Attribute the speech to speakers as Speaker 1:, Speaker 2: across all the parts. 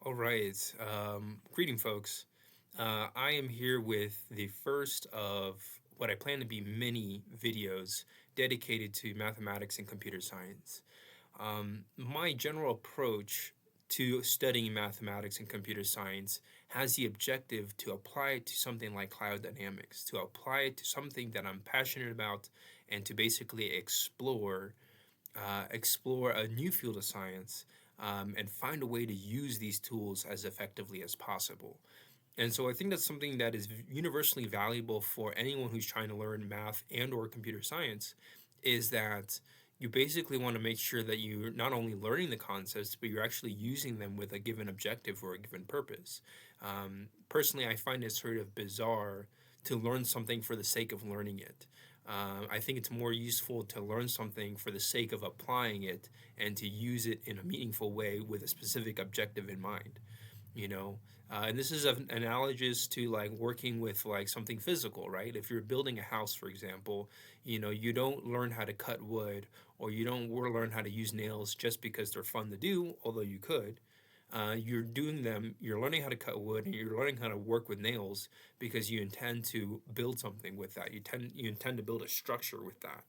Speaker 1: All right. Greeting, folks. I am here with the first of what I plan to be many videos dedicated to mathematics and computer science. My general approach to studying mathematics and computer science has the objective to apply it to something like cloud dynamics, to apply it to something that I'm passionate about, and to basically explore a new field of science and find a way to use these tools as effectively as possible. And so I think that's something that is universally valuable for anyone who's trying to learn math and or computer science is that you basically want to make sure that you're not only learning the concepts, but you're actually using them with a given objective or a given purpose. Personally, I find it sort of bizarre to learn something for the sake of learning it. I think it's more useful to learn something for the sake of applying it and to use it in a meaningful way with a specific objective in mind. You know, and this is analogous to like working with like something physical, right? If you're building a house, for example, you don't learn how to cut wood or you don't learn how to use nails just because they're fun to do, although you could. You're learning how to cut wood and you're learning how to work with nails because you intend to build something with that. You intend to build a structure with that.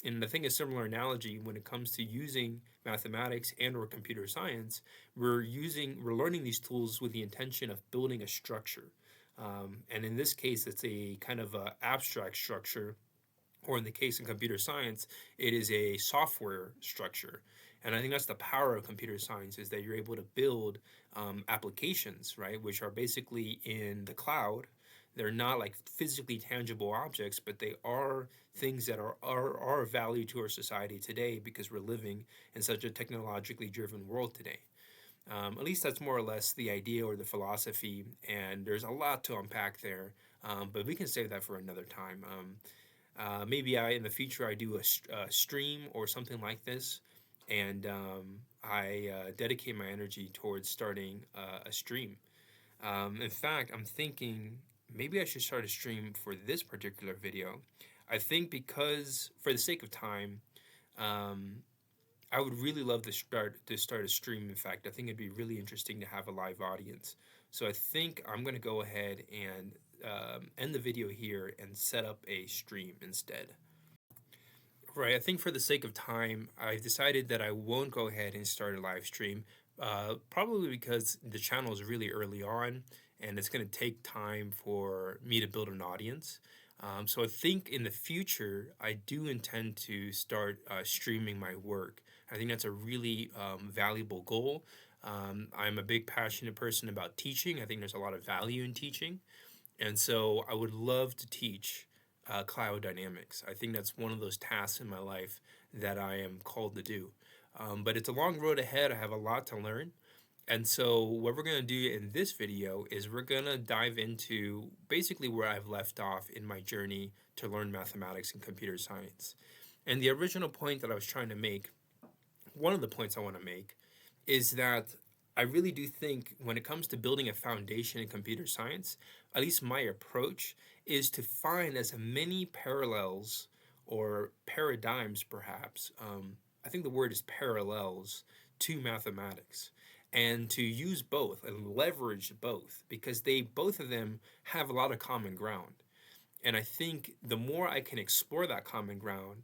Speaker 1: And I think a similar analogy when it comes to using mathematics and or computer science, we're learning these tools with the intention of building a structure. And in this case, it's a kind of a abstract structure, or in the case of computer science, it is a software structure. And I think that's the power of computer science is that you're able to build applications, right, which are basically in the cloud. They're not like physically tangible objects, but they are things that are of value to our society today because we're living in such a technologically driven world today. At least that's more or less the idea or the philosophy, and there's a lot to unpack there. But we can save that for another time. Maybe in the future I do a stream or something like this, and I dedicate my energy towards starting a stream. In fact, I'm thinking maybe I should start a stream for this particular video. I think because for the sake of time, um, I would really love to start a stream. In fact, I think it'd be really interesting to have a live audience. So I think I'm going to go ahead and end the video here and set up a stream instead. Right. I think for the sake of time, I've decided that I won't go ahead and start a live stream. Probably because the channel is really early on, and it's going to take time for me to build an audience. So I think in the future, I do intend to start streaming my work. I think that's a really valuable goal. I'm a big passionate person about teaching. I think there's a lot of value in teaching. And so I would love to teach cloud dynamics. I think that's one of those tasks in my life that I am called to do. But it's a long road ahead. I have a lot to learn. And so what we're going to do in this video is we're going to dive into basically where I've left off in my journey to learn mathematics and computer science. And the original point that I was trying to make, one of the points I want to make, is that I really do think when it comes to building a foundation in computer science, at least my approach is to find as many parallels or paradigms, perhaps. I think the word is parallels to mathematics, and to use both and leverage both because they both of them have a lot of common ground. And I think the more I can explore that common ground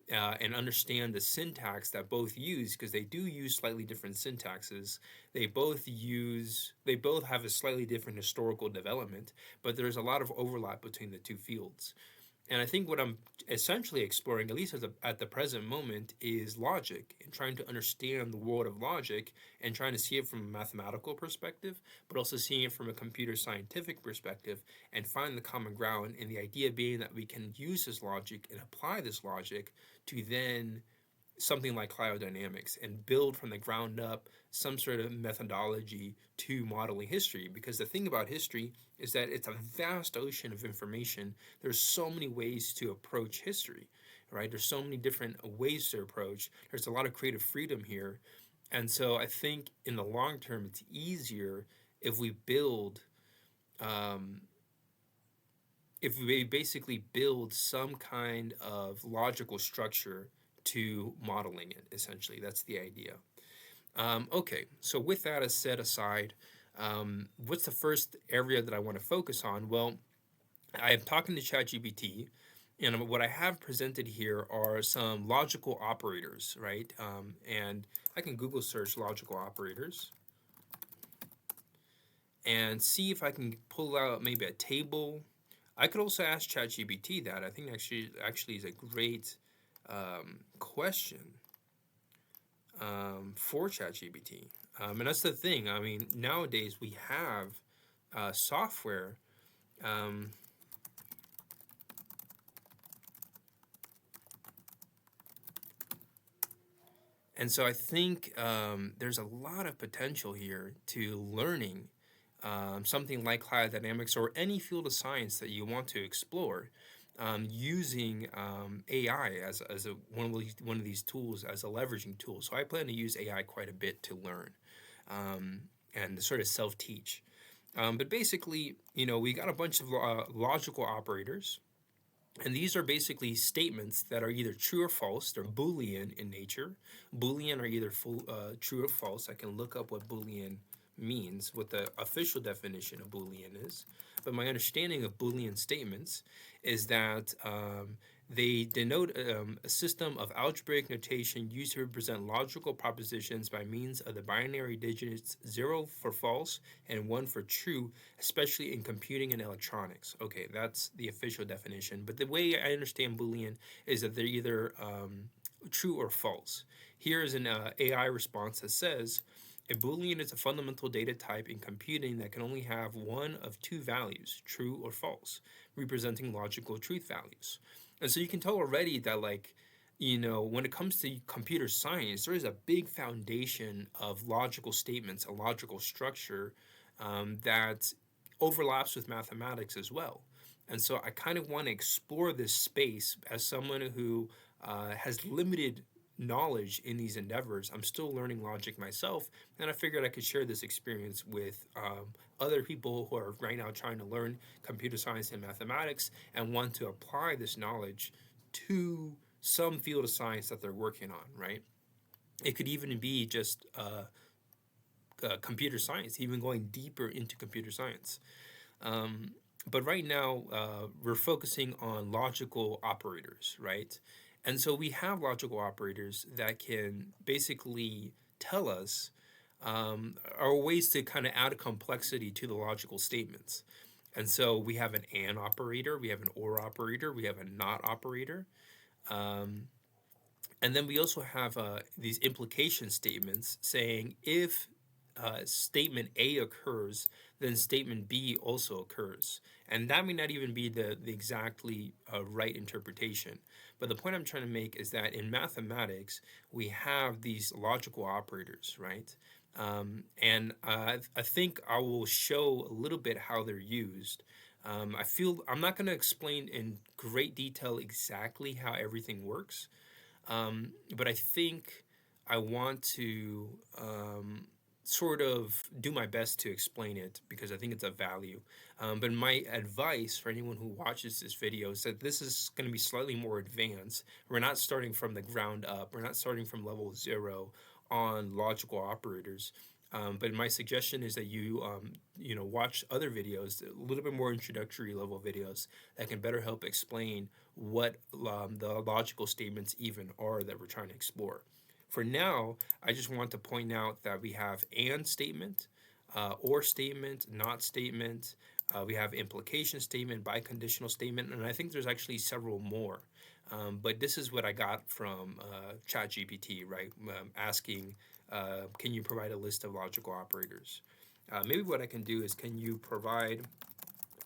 Speaker 1: and understand the syntax that both use, because they do use slightly different syntaxes, they both have a slightly different historical development, but there's a lot of overlap between the two fields. And I think what I'm essentially exploring, at least at the present moment, is logic and trying to understand the world of logic and trying to see it from a mathematical perspective, but also seeing it from a computer scientific perspective and find the common ground. And the idea being that we can use this logic and apply this logic to then something like cloud dynamics and build from the ground up some sort of methodology to modeling history. Because the thing about history is that it's a vast ocean of information. There's so many ways to approach history, right? There's so many different ways to approach. There's a lot of creative freedom here. And so I think in the long term, it's easier if we um, basically build some kind of logical structure to modeling it, essentially. That's the idea. Okay, so with that as set aside, what's the first area that I want to focus on? Well, I am talking to ChatGPT, and what I have presented here are some logical operators, right? And I can Google search logical operators and see if I can pull out maybe a table. I could also ask ChatGPT that. I think actually is a great question for ChatGPT. And that's the thing. I mean, nowadays we have software. Um, and so I think there's a lot of potential here to learning something like cryodynamics or any field of science that you want to explore, using AI as one of these tools as a leveraging tool. So I plan to use AI quite a bit to learn and to sort of self teach. But basically, we got a bunch of logical operators, and these are basically statements that are either true or false. They're Boolean in nature. Boolean are either true or false. I can look up what Boolean means, what the official definition of Boolean is. But my understanding of Boolean statements is that they denote a system of algebraic notation used to represent logical propositions by means of the binary digits 0 for false and 1 for true, especially in computing and electronics. Okay, that's the official definition. But the way I understand Boolean is that they're either true or false. Here is an AI response that says, a Boolean is a fundamental data type in computing that can only have one of two values, true or false, representing logical truth values. And so you can tell already that, like, when it comes to computer science, there is a big foundation of logical statements, a logical structure that overlaps with mathematics as well. And so I kind of want to explore this space as someone who has limited knowledge in these endeavors. I'm still learning logic myself, and I figured I could share this experience with other people who are right now trying to learn computer science and mathematics and want to apply this knowledge to some field of science that they're working on, right? It could even be just computer science, even going deeper into computer science. But right now, we're focusing on logical operators, right? And so we have logical operators that can basically tell us are ways to kind of add complexity to the logical statements. And so we have an and operator, we have an or operator, we have a not operator. Um, and then we also have these implication statements saying if statement A occurs, then statement B also occurs. And that may not even be the exactly right interpretation. But the point I'm trying to make is that in mathematics, we have these logical operators, right? And I think I will show a little bit how they're used. I feel I'm not going to explain in great detail exactly how everything works, but I think I want to sort of do my best to explain it because I think it's of value. But my advice for anyone who watches this video is that this is going to be slightly more advanced. We're not starting from the ground up. We're not starting from level 0 on logical operators. But my suggestion is that you watch other videos, a little bit more introductory level videos that can better help explain what the logical statements even are that we're trying to explore. For now, I just want to point out that we have and statement, or statement, not statement. We have implication statement, biconditional statement, and I think there's actually several more. But this is what I got from ChatGPT, right? Asking, can you provide a list of logical operators? Maybe what I can do is, can you provide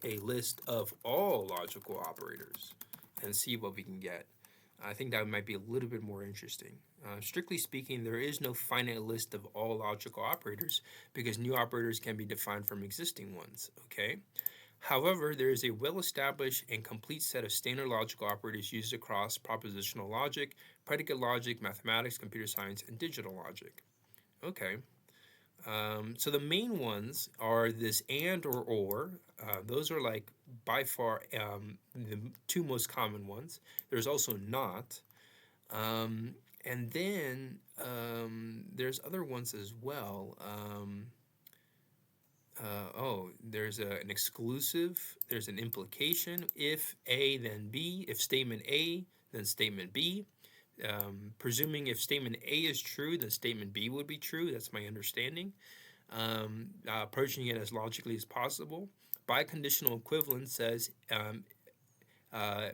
Speaker 1: a list of all logical operators and see what we can get? I think that might be a little bit more interesting. Strictly speaking, there is no finite list of all logical operators because new operators can be defined from existing ones, okay? However, there is a well-established and complete set of standard logical operators used across propositional logic, predicate logic, mathematics, computer science, and digital logic. Okay. So the main ones are this and or. Those are like by far the two most common ones. There's also not. And then there's other ones as well. There's an exclusive, there's an implication. If A, then B. If statement A, then statement B. Presuming if statement A is true, then statement B would be true. That's my understanding. Approaching it as logically as possible. Biconditional equivalence says A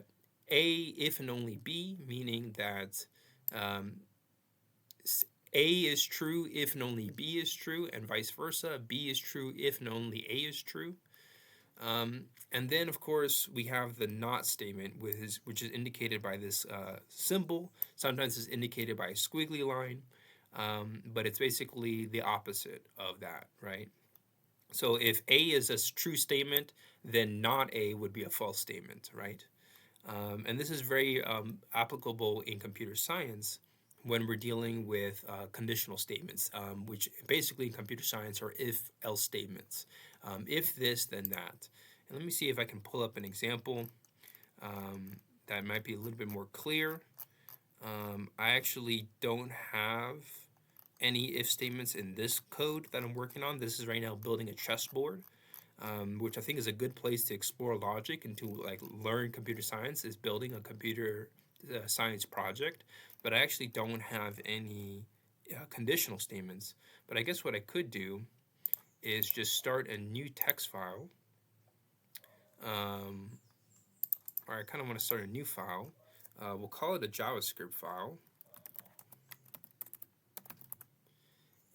Speaker 1: if and only B, meaning that um, A is true if and only B is true, and vice versa. B is true if and only A is true. And then, of course, we have the not statement, which is indicated by this symbol. Sometimes it's indicated by a squiggly line, but it's basically the opposite of that, right? So if A is a true statement, then not A would be a false statement, right? And this is very applicable in computer science when we're dealing with conditional statements, which basically in computer science are if-else statements. If this, then that. And let me see if I can pull up an example that might be a little bit more clear. I actually don't have any if statements in this code that I'm working on. This is right now building a chessboard, which I think is a good place to explore logic and to like learn computer science, is building a computer science project. But I actually don't have any conditional statements. But I guess what I could do is just start a new text file. Or I kind of want to start a new file. We'll call it a JavaScript file.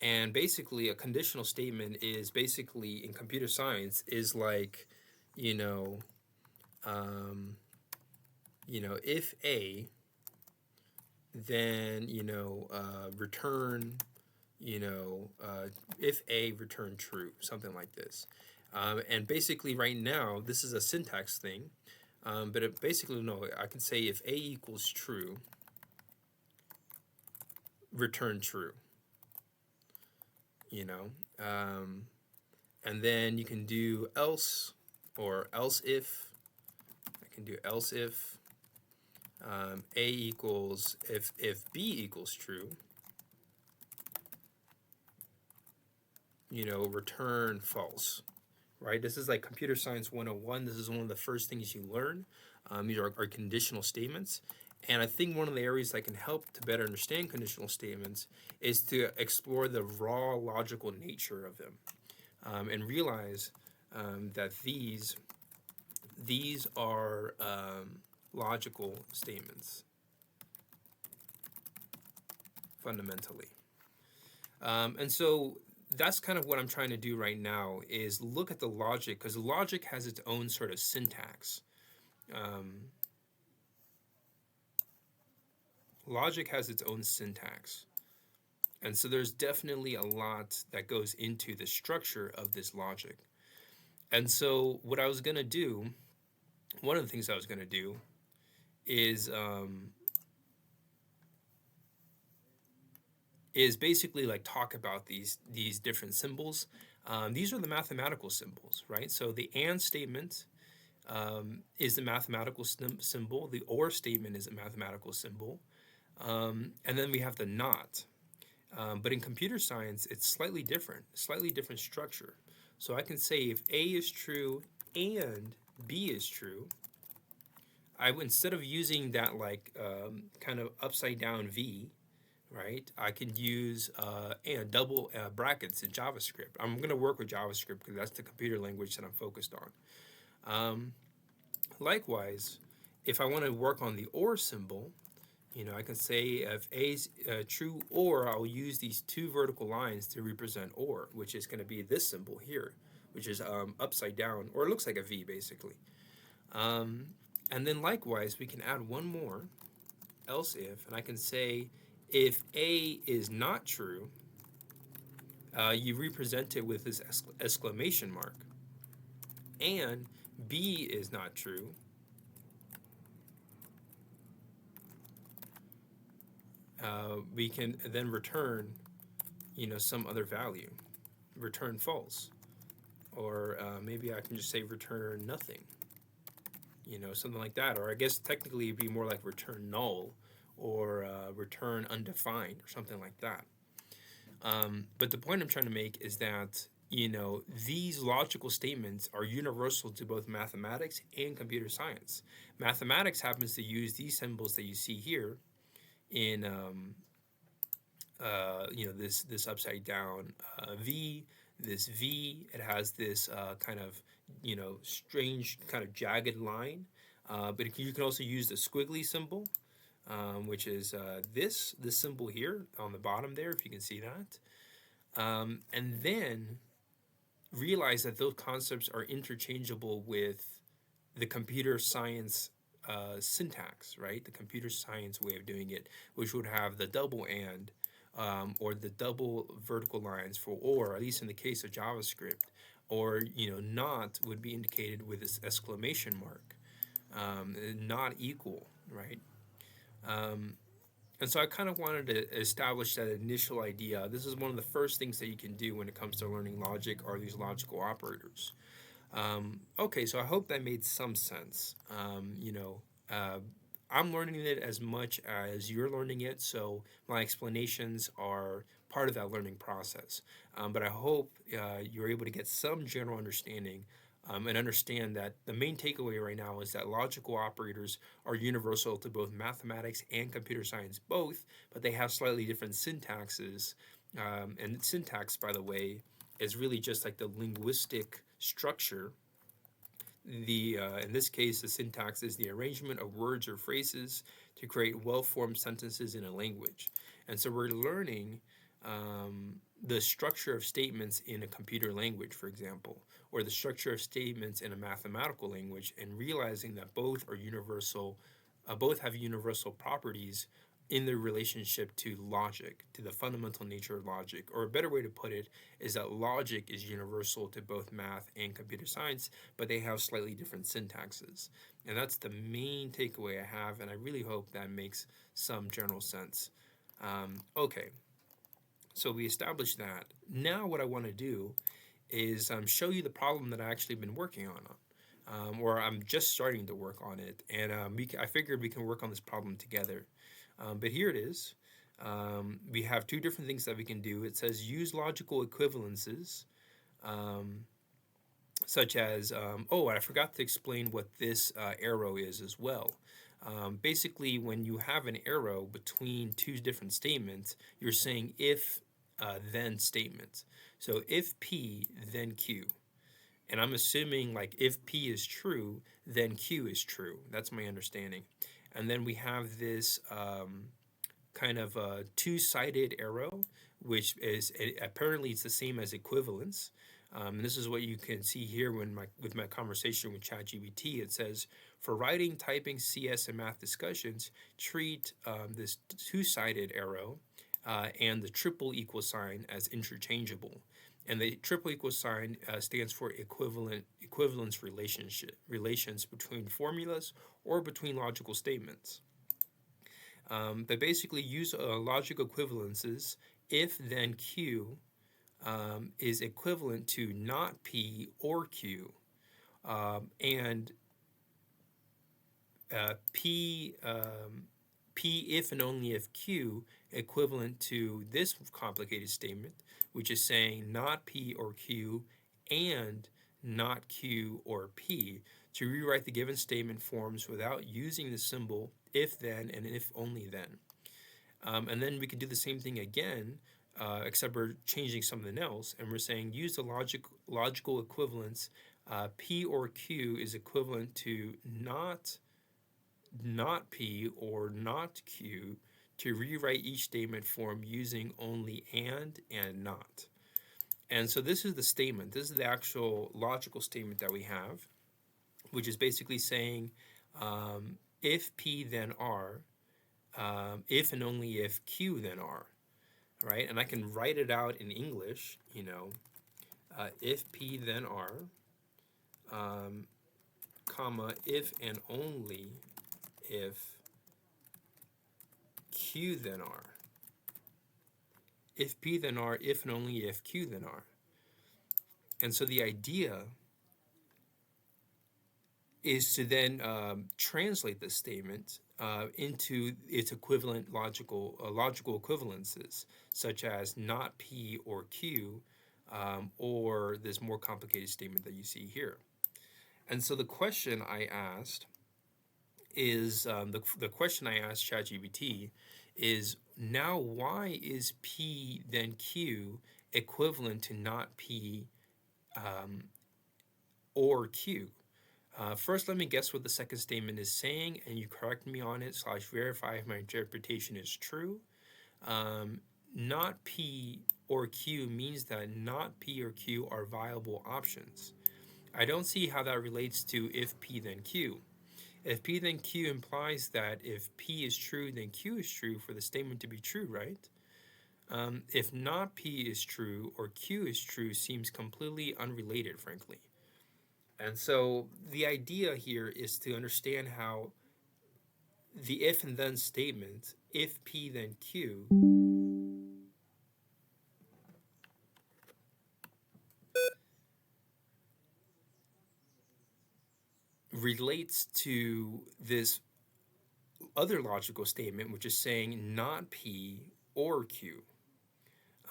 Speaker 1: And basically, a conditional statement is basically, in computer science, is like, if A, then, return, if A, return true, something like this. And basically, right now, this is a syntax thing. But basically, no, I can say if A equals true, return true. And then you can do else or else if. I can do else if A equals, if B equals true, return false, right? This is like computer science 101. This is one of the first things you learn. These are conditional statements. And I think one of the areas that can help to better understand conditional statements is to explore the raw logical nature of them, and realize that these are logical statements, fundamentally. And so that's kind of what I'm trying to do right now, is look at the logic, because logic has its own sort of syntax. Logic has its own syntax. And so there's definitely a lot that goes into the structure of this logic. And so what I was going to do, one of the things I was going to do is basically like talk about these different symbols. These are the mathematical symbols, right? So the and statement is the mathematical symbol. The or statement is a mathematical symbol. And then we have the not. But in computer science, it's slightly different structure. So I can say if A is true and B is true, instead of using that like kind of upside down V, right, I can use and double brackets in JavaScript. I'm going to work with JavaScript because that's the computer language that I'm focused on. Likewise, if I want to work on the or symbol, I can say if A is true or, I'll use these two vertical lines to represent or, which is going to be this symbol here, which is upside down, or it looks like a V basically. And then likewise, we can add one more, else if, and I can say if A is not true, you represent it with this exclamation mark, and B is not true, we can then return, some other value, return false, or maybe I can just say return nothing, something like that. Or I guess technically it'd be more like return null, or return undefined or something like that. But the point I'm trying to make is that, these logical statements are universal to both mathematics and computer science. Mathematics happens to use these symbols that you see here in this upside down V, this V. It has this kind of strange kind of jagged line, but you can also use the squiggly symbol, which is this symbol here on the bottom there, if you can see that, and then realize that those concepts are interchangeable with the computer science syntax, right? The computer science way of doing it, which would have the double and, or the double vertical lines for or, at least in the case of JavaScript, or not would be indicated with this exclamation mark, not equal, right? And so I kind of wanted to establish that initial idea. This is one of the first things that you can do when it comes to learning logic, are these logical operators. Okay, so I hope that made some sense. I'm learning it as much as you're learning it, so my explanations are part of that learning process. But I hope you're able to get some general understanding, and understand that the main takeaway right now is that logical operators are universal to both mathematics and computer science both, but they have slightly different syntaxes. And syntax, by the way, is really just like the linguistic structure. In this case, the syntax is the arrangement of words or phrases to create well-formed sentences in a language. And so we're learning the structure of statements in a computer language, for example, or the structure of statements in a mathematical language, and realizing that both are universal, both have universal properties in their relationship to logic, to the fundamental nature of logic. Or a better way to put it is that logic is universal to both math and computer science, but they have slightly different syntaxes. And that's the main takeaway I have, and I really hope that makes some general sense. Okay, so we established that. Now what I want to do is show you the problem that I actually been working on, or I'm just starting to work on it, and I figured we can work on this problem together. But here it is. We have two different things that we can do. It says use logical equivalences, such as, oh, I forgot to explain what this arrow is as well. Basically, when you have an arrow between two different statements, you're saying if, then statements. So if P, then Q. And I'm assuming like if P is true, then Q is true. That's my understanding. And then we have this kind of a two-sided arrow, which is apparently it's the same as equivalence. And this is what you can see here with my conversation with ChatGPT. It says, for writing, typing, CS, and math discussions, treat this two-sided arrow and the triple equal sign as interchangeable. And the triple equal sign stands for equivalence relations between formulas or between logical statements. They basically use logical equivalences if then Q is equivalent to not P or Q, and P if and only if Q equivalent to this complicated statement, which is saying not P or Q and not Q or P, to rewrite the given statement forms without using the symbol if then and if only then. And then we could do the same thing again, except we're changing something else, and we're saying use the logical equivalence. P or Q is equivalent to not P or not Q, to rewrite each statement form using only and not. And so this is the statement. This is the actual logical statement that we have, which is basically saying if P then R, if and only if Q then R, right? And I can write it out in English, if P then R, comma, if and only if Q then R. If P then R, if and only if Q then R. And so the idea is to then translate this statement into its equivalent logical equivalences, such as not P or Q, or this more complicated statement that you see here. And so the question I asked is the question I asked ChatGPT is, now why is P then Q equivalent to not P or Q? First, let me guess what the second statement is saying, and you correct me on it / verify if my interpretation is true. Not P or Q means that not P or Q are viable options. I don't see how that relates to if P then Q. If P then Q implies that if P is true, then Q is true for the statement to be true, right? If not P is true or Q is true seems completely unrelated, frankly. And so the idea here is to understand how the if and then statement, if P then Q, relates to this other logical statement, which is saying not P or Q.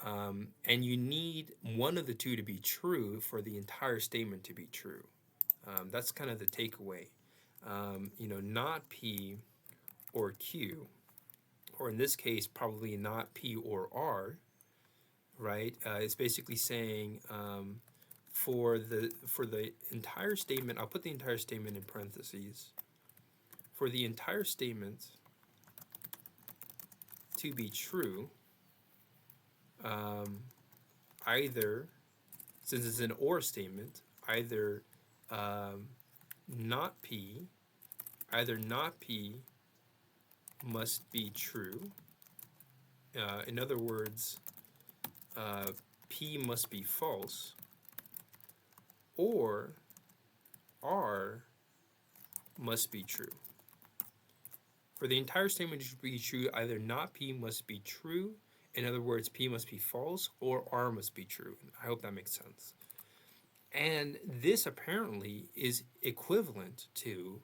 Speaker 1: And you need one of the two to be true for the entire statement to be true. That's kind of the takeaway. Not P or Q, or in this case, probably not P or R, right? It's basically saying for the entire statement, I'll put the entire statement in parentheses. For the entire statement to be true, either, since it's an or statement, either not P must be true. In other words, P must be false, or R must be true. For the entire statement to be true, either not P must be true, in other words, P must be false, or R must be true. I hope that makes sense. And this apparently is equivalent to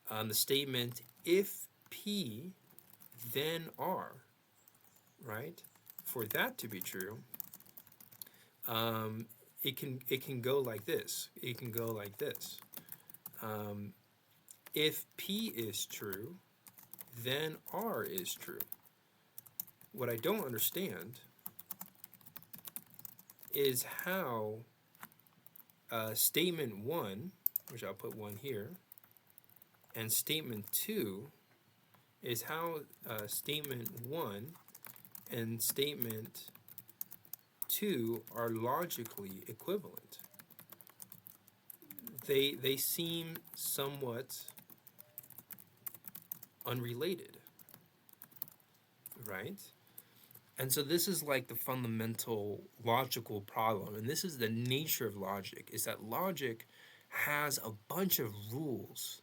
Speaker 1: the statement, if P, then R, right? For that to be true, it can go like this. It can go like this. If P is true, then R is true. What I don't understand is how statement 1, which I'll put 1 here, and statement 2 is how statement 1 and statement 2 are logically equivalent. They seem somewhat unrelated, right? And so this is like the fundamental logical problem, and this is the nature of logic, is that logic has a bunch of rules,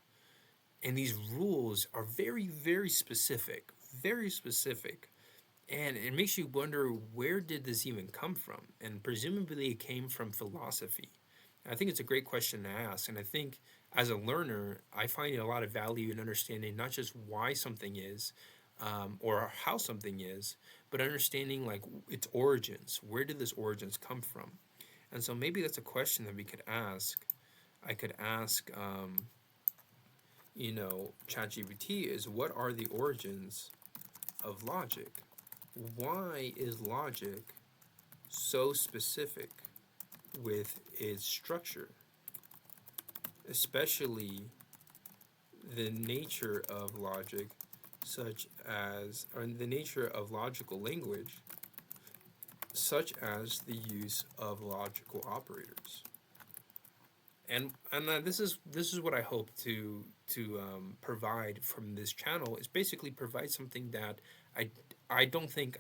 Speaker 1: and these rules are very, very specific, and it makes you wonder, where did this even come from? And presumably it came from philosophy. I think it's a great question to ask, and I think as a learner, I find a lot of value in understanding not just why something is, or how something is, but understanding like its origins. Where did this origins come from? And so maybe that's a question that we could ask. I could ask, ChatGPT is, what are the origins of logic? Why is logic so specific with its structure, especially the nature of logic, or the nature of logical language, such as the use of logical operators. And this is what I hope to provide from this channel, is basically provide something that I don't think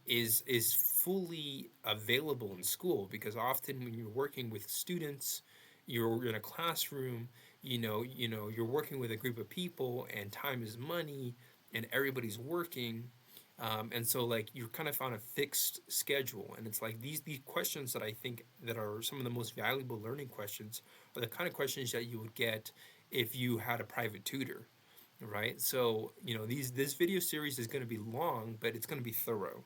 Speaker 1: is fully available in school, because often when you're working with students, you're in a classroom, you're working with a group of people, and time is money, and everybody's working, and so like you're kind of on a fixed schedule, and it's like these questions that I think that are some of the most valuable learning questions are the kind of questions that you would get if you had a private tutor. right? So, this video series is going to be long, but it's going to be thorough.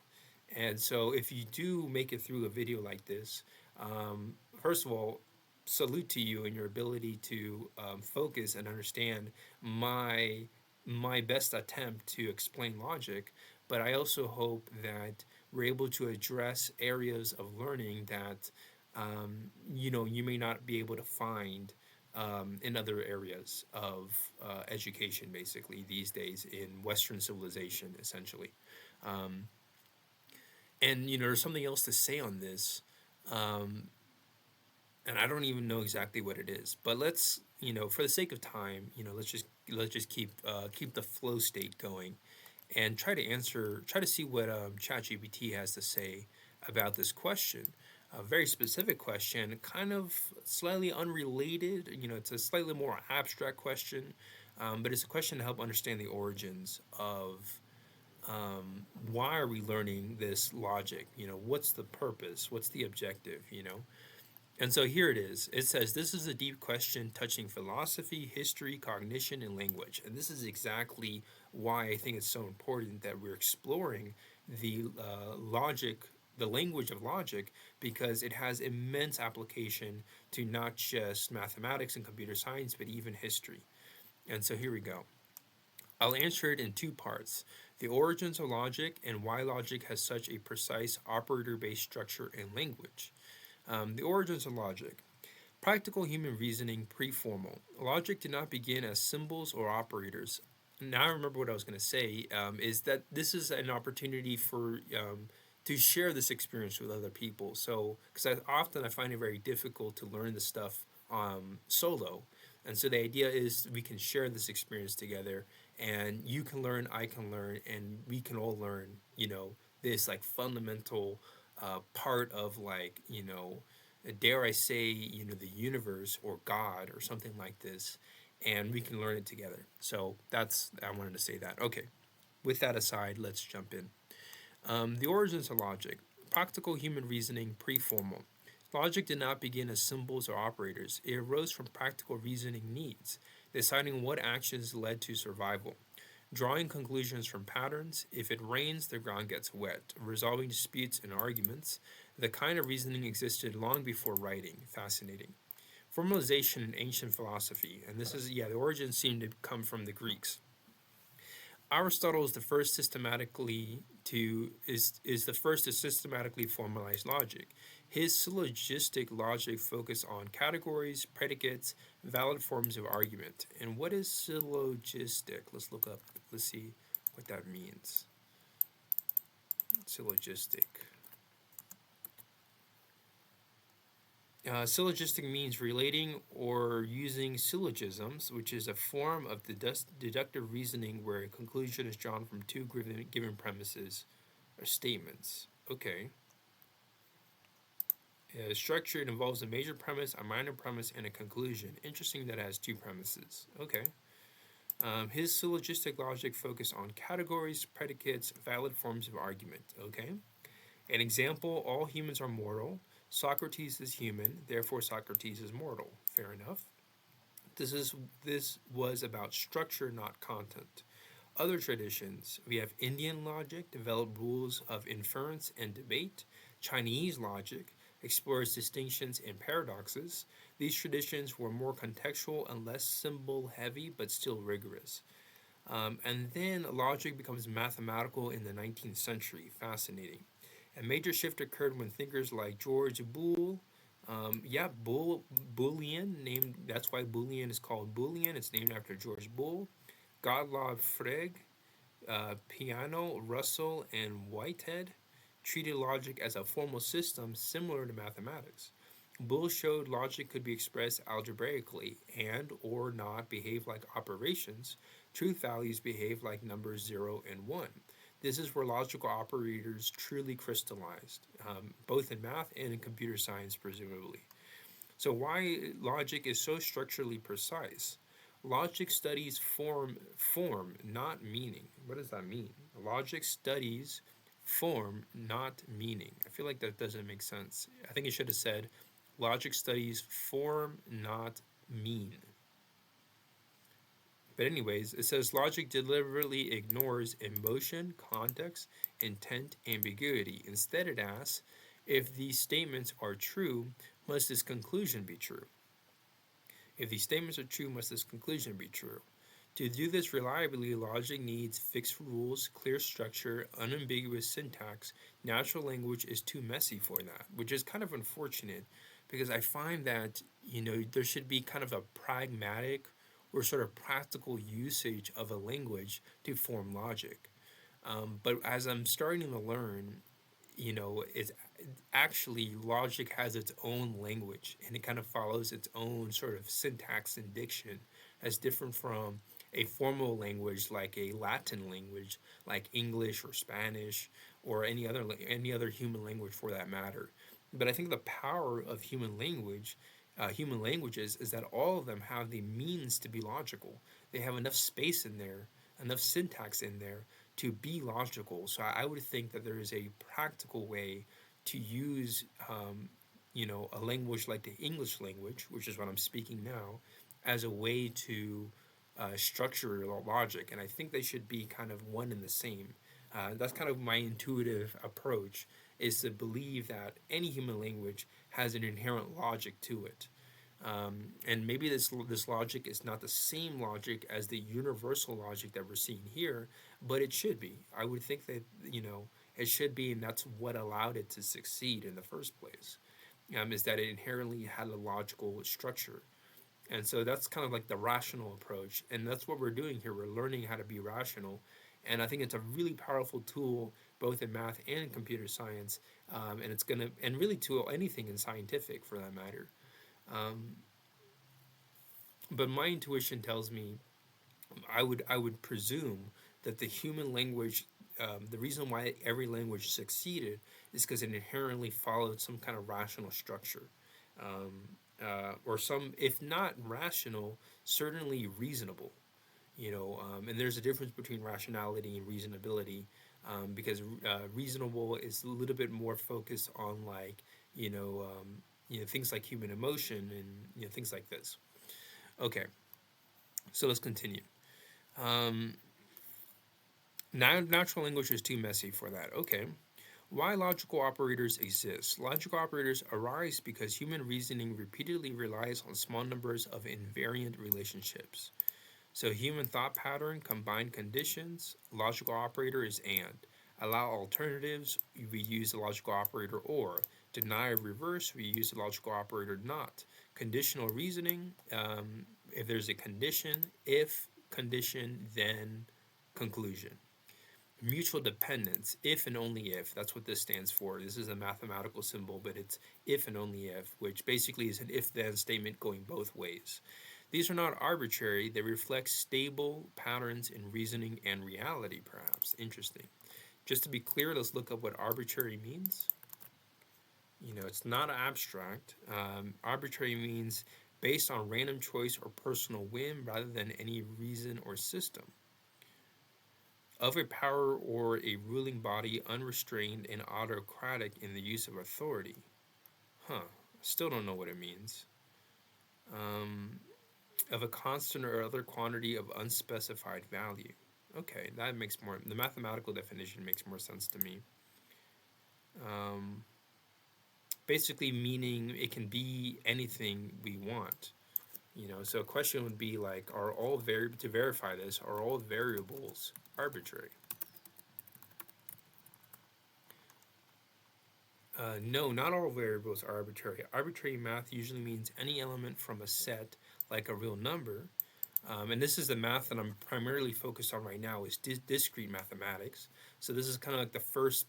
Speaker 1: And so, if you do make it through a video like this, first of all, salute to you and your ability to focus and understand my my best attempt to explain logic. But I also hope that we're able to address areas of learning that you may not be able to find in other areas of education, basically, these days in Western civilization, essentially. Um, and, there's something else to say on this, um, and I don't even know exactly what it is. But let's, for the sake of time, let's just keep the flow state going, and try to see what ChatGPT has to say about this question. A very specific question, kind of slightly unrelated. It's a slightly more abstract question, but it's a question to help understand the origins of why are we learning this logic. What's the purpose? What's the objective? And so here it is. It says, this is a deep question touching philosophy, history, cognition, and language. And this is exactly why I think it's so important that we're exploring the logic, the language of logic, because it has immense application to not just mathematics and computer science, but even history. And so here we go. I'll answer it in two parts: the origins of logic and why logic has such a precise operator based structure and language. The origins of logic. Practical human reasoning pre-formal. Logic did not begin as symbols or operators. Now I remember what I was going to say, is that this is an opportunity for to share this experience with other people. So, because I find it very difficult to learn this stuff solo, and so the idea is we can share this experience together, and you can learn, I can learn, and we can all learn. This like fundamental part of, like, dare I say, the universe or God or something like this, and we can learn it together. So I wanted to say that. Okay, with that aside, let's jump in. The origins of logic. Practical human reasoning pre-formal. Logic did not begin as symbols or operators. It arose from practical reasoning needs, deciding what actions led to survival, drawing conclusions from patterns. If it rains, the ground gets wet, resolving disputes and arguments. The kind of reasoning existed long before writing. Fascinating. Formalization in ancient philosophy, and this is, yeah, the origins seem to come from the Greeks. Aristotle is the first the first to systematically formalize logic. His syllogistic logic focused on categories, predicates, valid forms of argument. And what is syllogistic? Let's look up. Let's see what that means. Syllogistic. Syllogistic means relating or using syllogisms, which is a form of deductive reasoning where a conclusion is drawn from two given premises or statements. Okay. Structure, it involves a major premise, a minor premise, and a conclusion. Interesting that it has two premises. Okay. His syllogistic logic focused on categories, predicates, valid forms of argument. Okay. An example: all humans are mortal. Socrates is human, therefore Socrates is mortal. Fair enough. This was about structure, not content. Other traditions: we have Indian logic, developed rules of inference and debate. Chinese logic explores distinctions and paradoxes. These traditions were more contextual and less symbol heavy, but still rigorous. And then logic becomes mathematical in the 19th century. Fascinating. A major shift occurred when thinkers like George Boole, Boolean, named, that's why Boolean is called Boolean. It's named after George Boole, Gottlob Frege, Peano, Russell, and Whitehead treated logic as a formal system similar to mathematics. Boole showed logic could be expressed algebraically and or not behave like operations. Truth values behave like numbers 0 and 1. This is where logical operators truly crystallized, both in math and in computer science, presumably. So, why logic is so structurally precise? Logic studies form, not meaning. What does that mean? Logic studies form, not meaning. I feel like that doesn't make sense. I think it should have said logic studies form, not mean. But anyways, it says logic deliberately ignores emotion, context, intent, ambiguity. Instead, it asks, if these statements are true, must this conclusion be true? If these statements are true, must this conclusion be true? To do this reliably, logic needs fixed rules, clear structure, unambiguous syntax. Natural language is too messy for that, which is kind of unfortunate because I find that, there should be kind of a pragmatic or sort of practical usage of a language to form logic. But as I'm starting to learn, it's actually logic has its own language and it kind of follows its own sort of syntax and diction as different from a formal language like a Latin language like English or Spanish or any other human language for that matter. But I think the power of human languages, is that all of them have the means to be logical. They have enough space in there, enough syntax in there to be logical. So I would think that there is a practical way to use, a language like the English language, which is what I'm speaking now, as a way to structure your logic. And I think they should be kind of one and the same. That's kind of my intuitive approach, is to believe that any human language has an inherent logic to it. And maybe this logic is not the same logic as the universal logic that we're seeing here, but it should be. I would think that it should be, and that's what allowed it to succeed in the first place. Is that it inherently had a logical structure, and so that's kind of like the rational approach, and that's what we're doing here. We're learning how to be rational, and I think it's a really powerful tool both in math and in computer science, and it's gonna and really to anything in scientific for that matter. Um, but my intuition tells me I would presume that the human language, the reason why every language succeeded is because it inherently followed some kind of rational structure, or some, if not rational, certainly reasonable. And there's a difference between rationality and reasonability, because reasonable is a little bit more focused on like things like human emotion and things like this. Okay, so let's continue. Um, Now, natural language is too messy for that. Okay. Why logical operators exist? Logical operators arise because human reasoning repeatedly relies on small numbers of invariant relationships. So, human thought pattern, combined conditions, logical operator is and. Allow alternatives, we use the logical operator or. Deny or reverse, we use the logical operator not. Conditional reasoning, if there's a condition, if condition, then conclusion. Mutual dependence, if and only if, that's what this stands for. This is a mathematical symbol, but it's if and only if, which basically is an if then statement going both ways. These are not arbitrary, they reflect stable patterns in reasoning and reality, perhaps. Interesting. Just to be clear, let's look up what arbitrary means. It's not abstract. Arbitrary means based on random choice or personal whim rather than any reason or system. Of a power or a ruling body unrestrained and autocratic in the use of authority. Huh, still don't know what it means. Um, of a constant or other quantity of unspecified value. Okay, that makes more, the mathematical definition makes more sense to me. Um, Basically meaning it can be anything we want. So a question would be like, to verify this, are all variables arbitrary? No, not all variables are arbitrary. Arbitrary math usually means any element from a set, like a real number. And this is the math that I'm primarily focused on right now, is discrete mathematics. So this is kind of like the first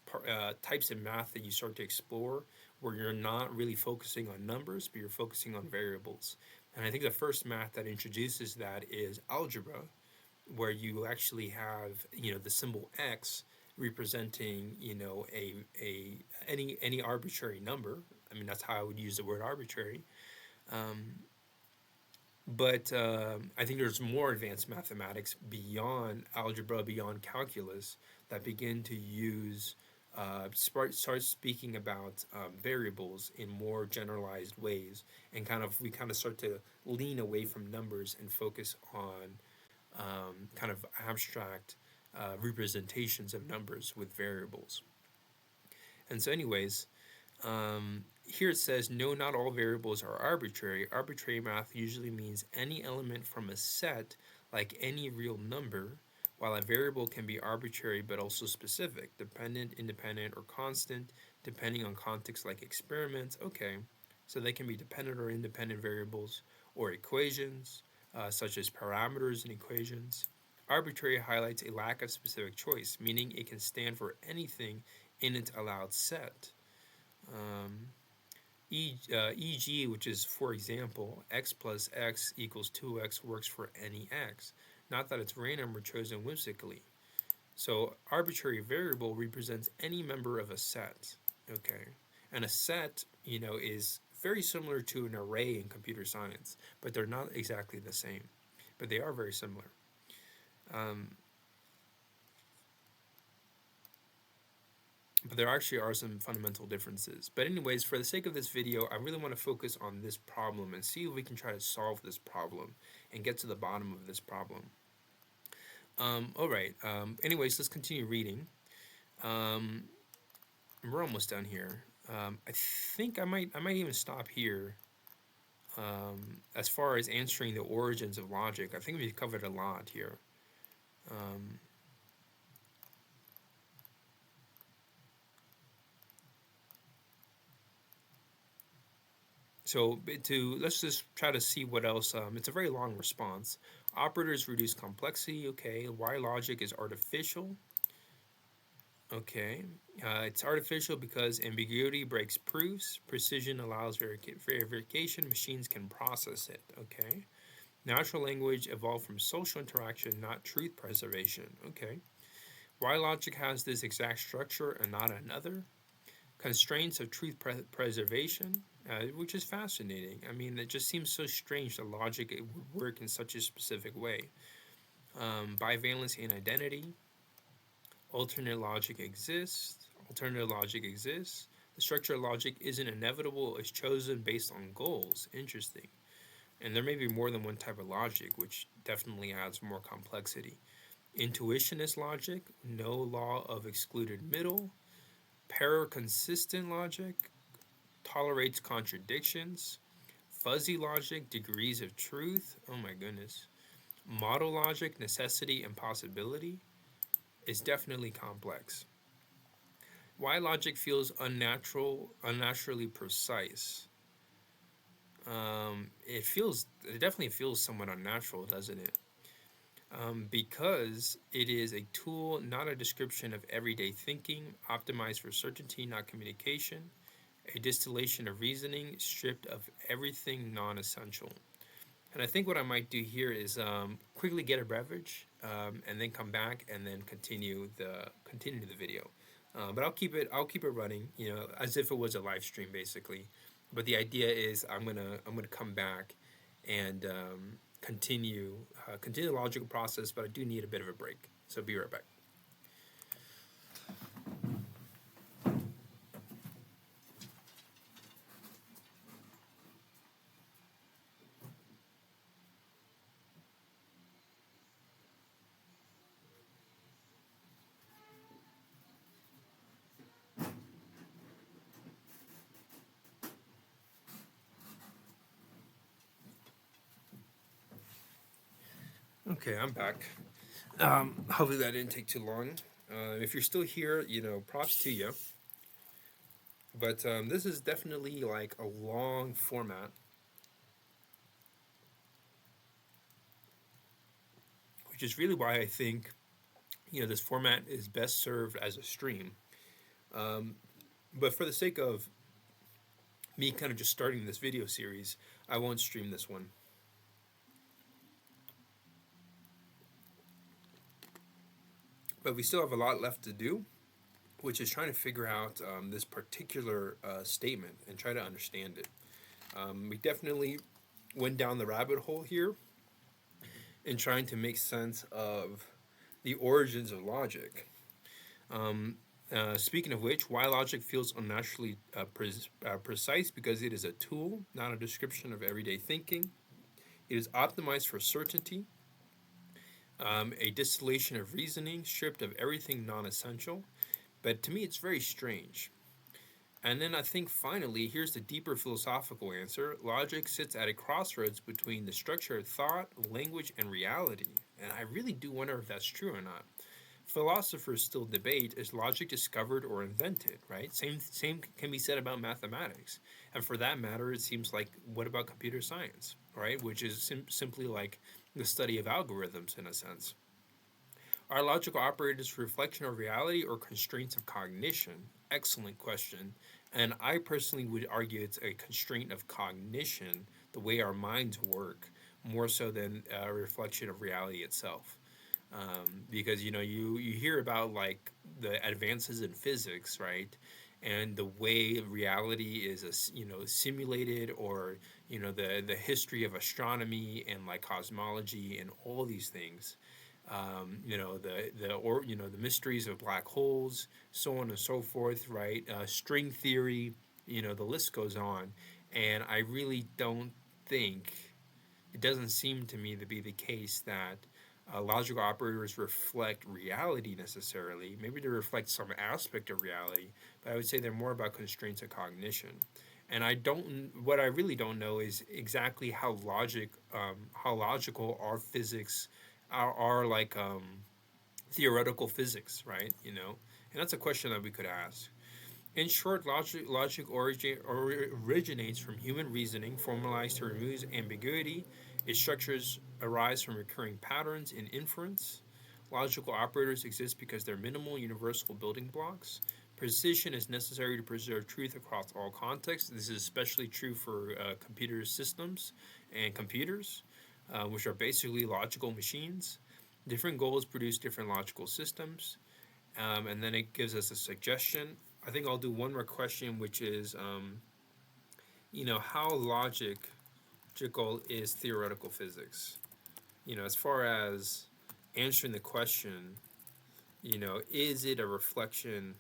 Speaker 1: types of math that you start to explore, where you're not really focusing on numbers, but you're focusing on variables. And I think the first math that introduces that is algebra, where you actually have the symbol x representing a any arbitrary number. I mean, that's how I would use the word arbitrary. Um, but I think there's more advanced mathematics beyond algebra, beyond calculus, that begin to use start speaking about variables in more generalized ways, and we kind of start to lean away from numbers and focus on kind of abstract representations of numbers with variables. And so, anyways, here it says, no, not all variables are arbitrary. Arbitrary math usually means any element from a set, like any real number, while a variable can be arbitrary but also specific, dependent, independent, or constant, depending on context like experiments. Okay, so they can be dependent or independent variables or equations, such as parameters and equations. Arbitrary highlights a lack of specific choice, meaning it can stand for anything in its allowed set. E.g., which is, for example, x plus x equals 2x works for any x, not that it's random or chosen whimsically. So arbitrary variable represents any member of a set, okay? And a set, is very similar to an array in computer science, but they're not exactly the same, but they are very similar. But there actually are some fundamental differences. But anyways, for the sake of this video, I really want to focus on this problem and see if we can try to solve this problem and get to the bottom of this problem. All right. Anyways, let's continue reading. We're almost done here. I think I might even stop here. As far as answering the origins of logic, I think we've covered a lot here. So let's just try to see what else. It's a very long response. Operators reduce complexity. Okay. Why logic is artificial? Okay. It's artificial because ambiguity breaks proofs. Precision allows verification. Machines can process it. Okay. Natural language evolved from social interaction, not truth preservation. Okay. Why logic has this exact structure and not another? Constraints of truth preservation, which is fascinating. I mean, it just seems so strange that logic would work in such a specific way. Bivalency and identity. Alternate logic exists. Alternative logic exists. The structure of logic isn't inevitable, it's chosen based on goals. Interesting. And there may be more than one type of logic, which definitely adds more complexity. Intuitionist logic, no law of excluded middle. Para-consistent logic tolerates contradictions. Fuzzy logic, degrees of truth. Oh my goodness. Model logic, necessity and possibility, is definitely complex. Why logic feels unnaturally precise. It definitely feels somewhat unnatural, doesn't it? Because it is a tool, not a description of everyday thinking, optimized for certainty, not communication, a distillation of reasoning, stripped of everything non-essential. And I think what I might do here is quickly get a beverage, and then come back and then continue the video. But I'll keep it running, as if it was a live stream basically. But the idea is I'm gonna come back and continue the logical process, but I do need a bit of a break. So be right back. Okay, I'm back. Hopefully that didn't take too long. If you're still here, props to you. But this is definitely like a long format, which is really why I think, this format is best served as a stream. But for the sake of me kind of just starting this video series, I won't stream this one. But we still have a lot left to do, which is trying to figure out this particular statement and try to understand it. We definitely went down the rabbit hole here in trying to make sense of the origins of logic. Speaking of which, why logic feels unnaturally precise because it is a tool, not a description of everyday thinking. It is optimized for certainty. A distillation of reasoning stripped of everything non-essential. But to me, it's very strange. And then I think finally, here's the deeper philosophical answer. Logic sits at a crossroads between the structure of thought, language, and reality. And I really do wonder if that's true or not. Philosophers still debate, is logic discovered or invented, right? Same can be said about mathematics. And for that matter, it seems like, what about computer science, right? Which is simply like the study of algorithms in a sense. Are logical operators a reflection of reality or constraints of cognition? Excellent question. And I personally would argue it's a constraint of cognition, the way our minds work, more so than a reflection of reality itself. Because you hear about like the advances in physics, right? And the way reality is simulated, or the history of astronomy and like cosmology and all these things, the mysteries of black holes, so on and so forth, right? String theory, the list goes on, and I really don't think, it doesn't seem to me to be the case that logical operators reflect reality necessarily. Maybe they reflect some aspect of reality, but I would say they're more about constraints of cognition. And what I really don't know is exactly how logical our physics, are like theoretical physics, right? And that's a question that we could ask. In short, originates from human reasoning, formalized to remove ambiguity. Its structures arise from recurring patterns in inference. Logical operators exist because they're minimal, universal building blocks. Precision is necessary to preserve truth across all contexts. This is especially true for computer systems and computers, which are basically logical machines. Different goals produce different logical systems. And then it gives us a suggestion. I think I'll do one more question, which is, how logical is theoretical physics? As far as answering the question, is it a reflection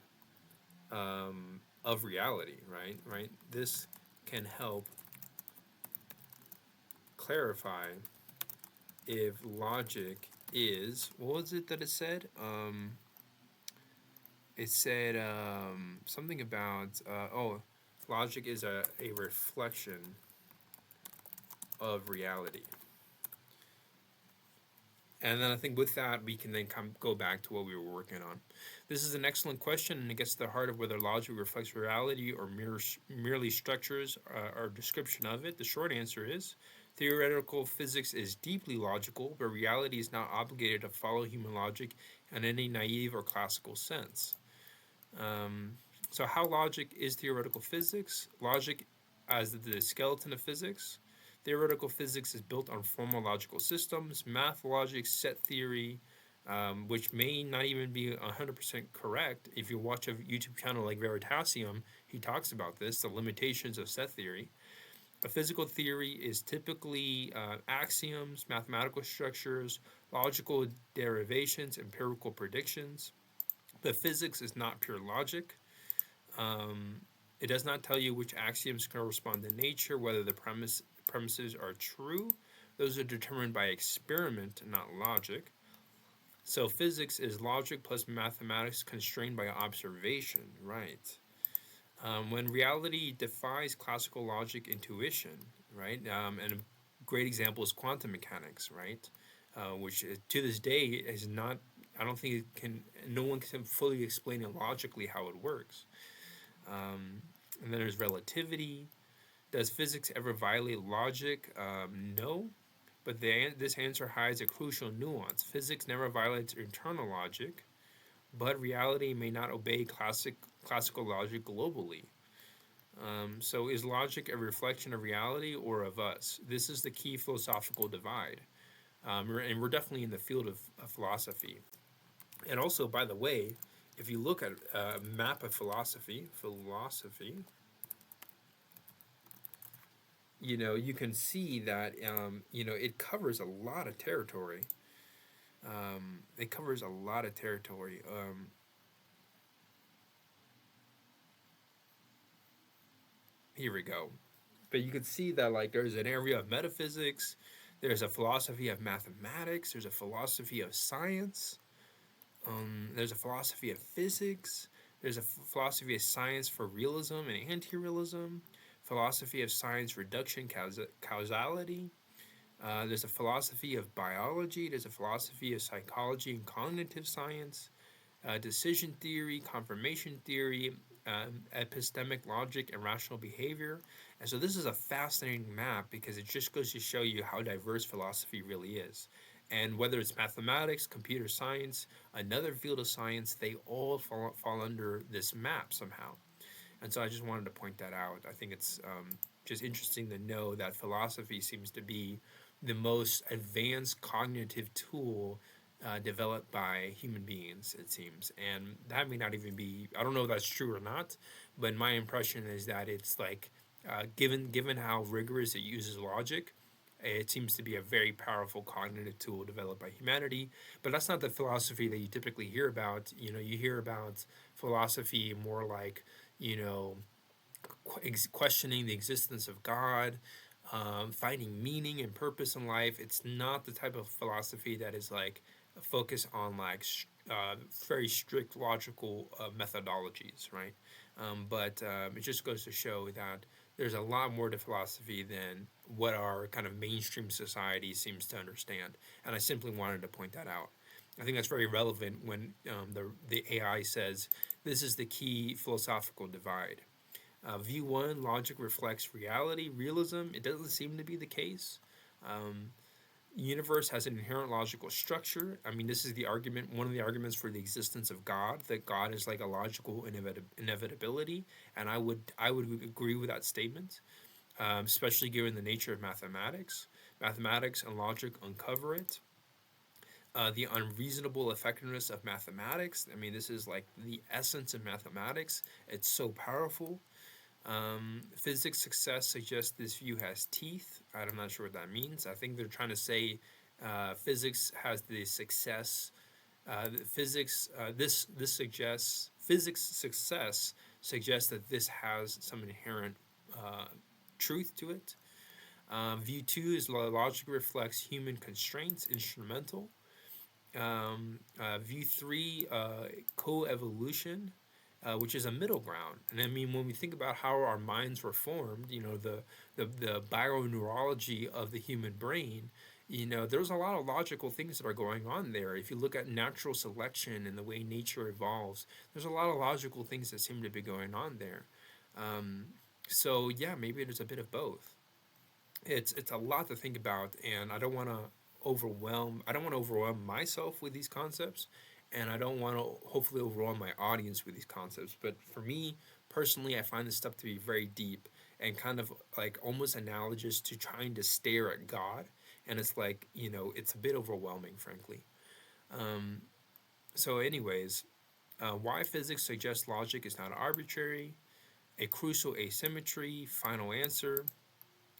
Speaker 1: of reality, right? Right. This can help clarify if logic is, what was it that it said? It said something about, logic is a reflection of reality. And then I think with that, we can then go back to what we were working on. This is an excellent question, and it gets to the heart of whether logic reflects reality or merely structures our description of it. The short answer is theoretical physics is deeply logical, but reality is not obligated to follow human logic in any naive or classical sense. So how logic is theoretical physics? Logic as the skeleton of physics. Theoretical physics is built on formal logical systems, math, logic, set theory, which may not even be 100% correct. If you watch a YouTube channel like Veritasium, he talks about this, the limitations of set theory. A physical theory is typically axioms, mathematical structures, logical derivations, empirical predictions. But physics is not pure logic. It does not tell you which axioms correspond to nature, whether the premises are true. Those are determined by experiment, not logic. So physics is logic plus mathematics constrained by observation, right? When reality defies classical logic intuition, right? And a great example is quantum mechanics, right? Which to this day is not, I don't think no one can fully explain it logically how it works. And then there's relativity. Does physics ever violate logic? No, but this answer hides a crucial nuance. Physics never violates internal logic, but reality may not obey classical logic globally. So is logic a reflection of reality or of us? This is the key philosophical divide. And we're definitely in the field of philosophy. And also, by the way, if you look at a map of philosophy, you can see that, it covers a lot of territory. Here we go. But you can see that, like, there's an area of metaphysics, There's a philosophy of mathematics. There's a philosophy of science. There's a philosophy of physics. There's a philosophy of science for realism and anti-realism. Philosophy of science reduction causality. There's a philosophy of biology. There's a philosophy of psychology and cognitive science. Decision theory, confirmation theory, epistemic logic, and rational behavior. And so this is a fascinating map because it just goes to show you how diverse philosophy really is. And whether it's mathematics, computer science, another field of science, they all fall under this map somehow. And so I just wanted to point that out. I think it's just interesting to know that philosophy seems to be the most advanced cognitive tool developed by human beings, it seems. And that may not even be, I don't know if that's true or not, but my impression is that it's like, given how rigorous it uses logic, it seems to be a very powerful cognitive tool developed by humanity. But that's not the philosophy that you typically hear about. You hear about philosophy more like, you know, questioning the existence of God, finding meaning and purpose in life. It's not the type of philosophy that is like a focus on like very strict logical methodologies, right? But it just goes to show that there's a lot more to philosophy than what our kind of mainstream society seems to understand. And I simply wanted to point that out. I think that's very relevant when the AI says this is the key philosophical divide. View one, logic reflects reality, realism. It doesn't seem to be the case. Um, Universe has an inherent logical structure. I mean, this is the argument, one of the arguments for the existence of God, that God is like a logical inevitability, and I would agree with that statement, especially given the nature of mathematics. Mathematics and logic uncover it. The unreasonable effectiveness of mathematics. I mean, this is like the essence of mathematics. It's so powerful. Physics success suggests this view has teeth. I'm not sure what that means. I think they're trying to say physics has the success. Physics this suggests physics success suggests that this has some inherent truth to it. View two is logic reflects human constraints, instrumental. View three, co-evolution, which is a middle ground. And I mean, when we think about how our minds were formed, the bioneurology of the human brain, there's a lot of logical things that are going on there. If you look at natural selection and the way nature evolves, there's a lot of logical things that seem to be going on there. So yeah, maybe there's a bit of both. It's a lot to think about, and I don't want to overwhelm myself with these concepts, and I don't want to hopefully overwhelm my audience with these concepts. But for me personally, I find this stuff to be very deep and kind of like almost analogous to trying to stare at God, and it's like, it's a bit overwhelming, frankly. um, so anyways, why physics suggests logic is not arbitrary, a crucial asymmetry, final answer.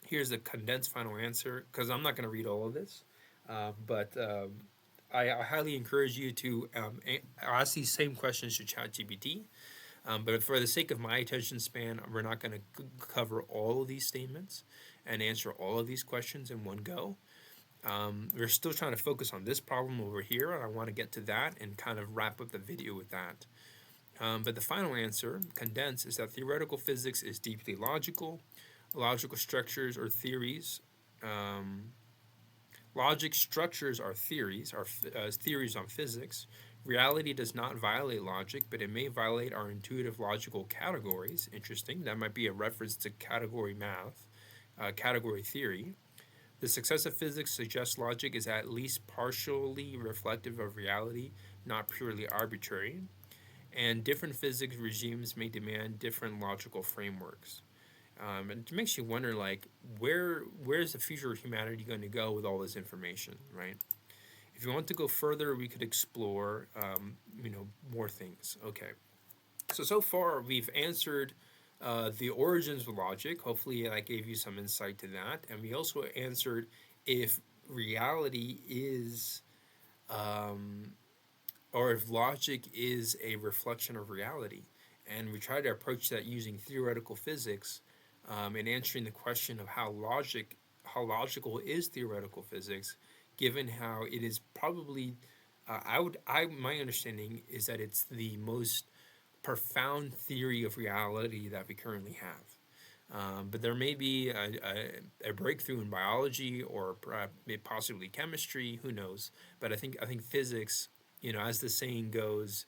Speaker 1: Here's the condensed final answer, because I'm not going to read all of this, but I highly encourage you to ask these same questions to ChatGPT. But for the sake of my attention span, we're not going to cover all of these statements and answer all of these questions in one go. We're still trying to focus on this problem over here, and I want to get to that and kind of wrap up the video with that. But the final answer, condensed, is that theoretical physics is deeply logical. Logical structures or theories. Logic structures are theories on physics. Reality does not violate logic, but it may violate our intuitive logical categories. Interesting. That might be a reference to category math, category theory. The success of physics suggests logic is at least partially reflective of reality, not purely arbitrary. And different physics regimes may demand different logical frameworks. And it makes you wonder, like, where's the future of humanity going to go with all this information, right? If you want to go further, we could explore, more things. Okay. So far, we've answered the origins of logic. Hopefully, I gave you some insight to that. And we also answered if reality is, or if logic is a reflection of reality. And we try to approach that using theoretical physics, and answering the question of how how logical is theoretical physics, given how it is probably, my understanding is that it's the most profound theory of reality that we currently have. But there may be a breakthrough in biology or perhaps possibly chemistry. Who knows? But I think physics. As the saying goes,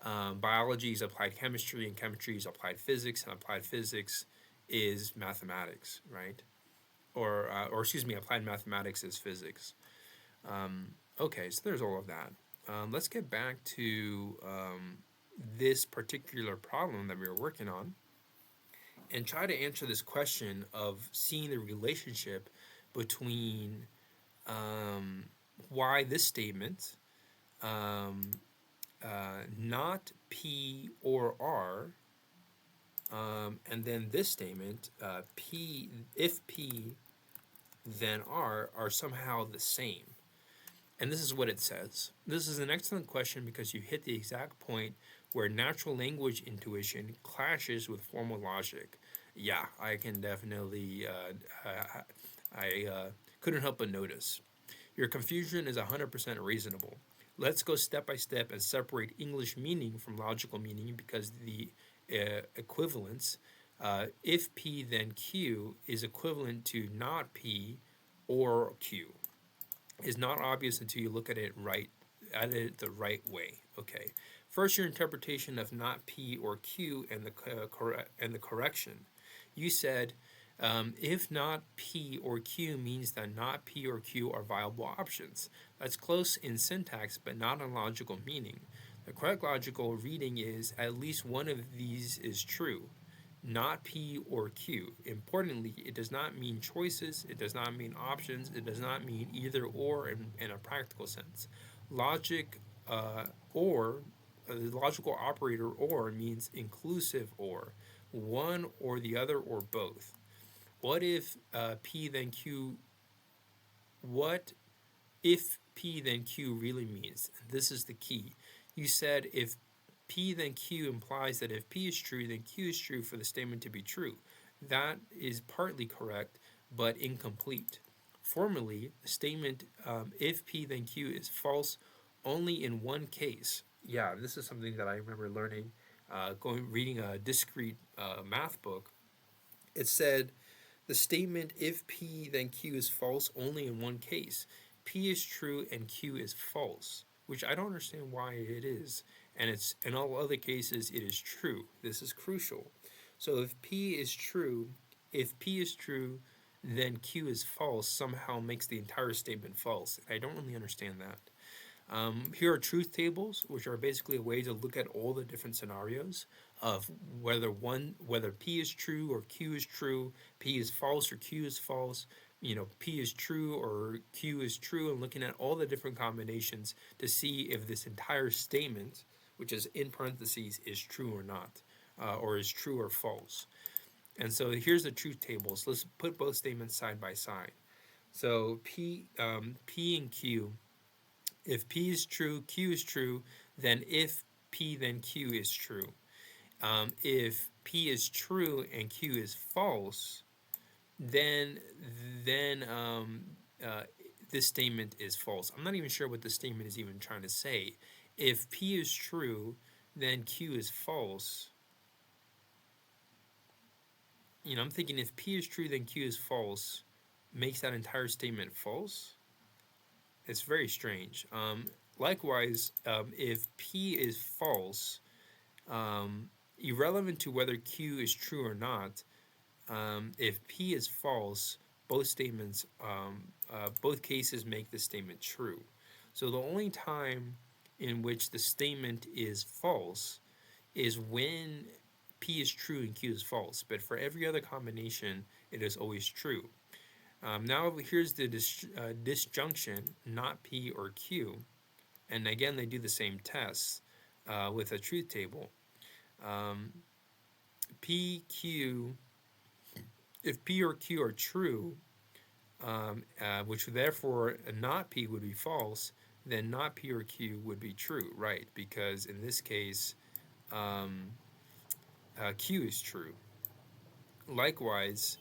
Speaker 1: biology is applied chemistry, and chemistry is applied physics, and applied physics is mathematics, right? Or excuse me, applied mathematics is physics. Okay, so there's all of that. Let's get back to this particular problem that we were working on and try to answer this question of seeing the relationship between why this statement, not P or R, and then this statement, P, if P, then R, are somehow the same. And this is what it says. This is an excellent question because you hit the exact point where natural language intuition clashes with formal logic. Yeah, I can definitely, I couldn't help but notice. Your confusion is 100% reasonable. Let's go step by step and separate English meaning from logical meaning because the equivalence, if P then Q, is equivalent to not P or Q, is not obvious until you look at it the right way. Okay. First, your interpretation of not P or Q and the correction. You said if not P or Q means that not P or Q are viable options. That's close in syntax, but not in logical meaning. The correct logical reading is at least one of these is true, not P or Q. Importantly, it does not mean choices, it does not mean options, it does not mean either or in a practical sense. Logic or the logical operator or means inclusive or, one or the other or both. What if P then Q? What if P then Q really means? This is the key. You said if P then Q implies that if P is true, then Q is true for the statement to be true. That is partly correct, but incomplete. Formally, the statement if P then Q is false only in one case. Yeah, this is something that I remember learning, reading a discrete math book. It said the statement if P then Q is false only in one case. P is true and Q is false, which I don't understand why it is. And it's in all other cases it is true. This is crucial. So if P is true, then Q is false somehow makes the entire statement false. I don't really understand that. Here are truth tables, which are basically a way to look at all the different scenarios of whether P is true or Q is true, P is false or Q is false, P is true or Q is true, and looking at all the different combinations to see if this entire statement, which is in parentheses, is true or not, or is true or false. And so here's the truth tables. Let's put both statements side by side. So P and Q. If P is true, Q is true, then if P then Q is true. If P is true and Q is false, then this statement is false. I'm not even sure what the statement is even trying to say. If P is true, then Q is false. I'm thinking if P is true, then Q is false, makes that entire statement false. It's very strange. Likewise, if P is false, irrelevant to whether Q is true or not, if P is false, both statements, both cases make the statement true. So the only time in which the statement is false is when P is true and Q is false. But for every other combination, it is always true. Now here's the disjunction, not P or Q. And again, they do the same tests with a truth table. If P or Q are true, which therefore not P would be false, then not P or Q would be true, right? Because in this case, Q is true. Likewise,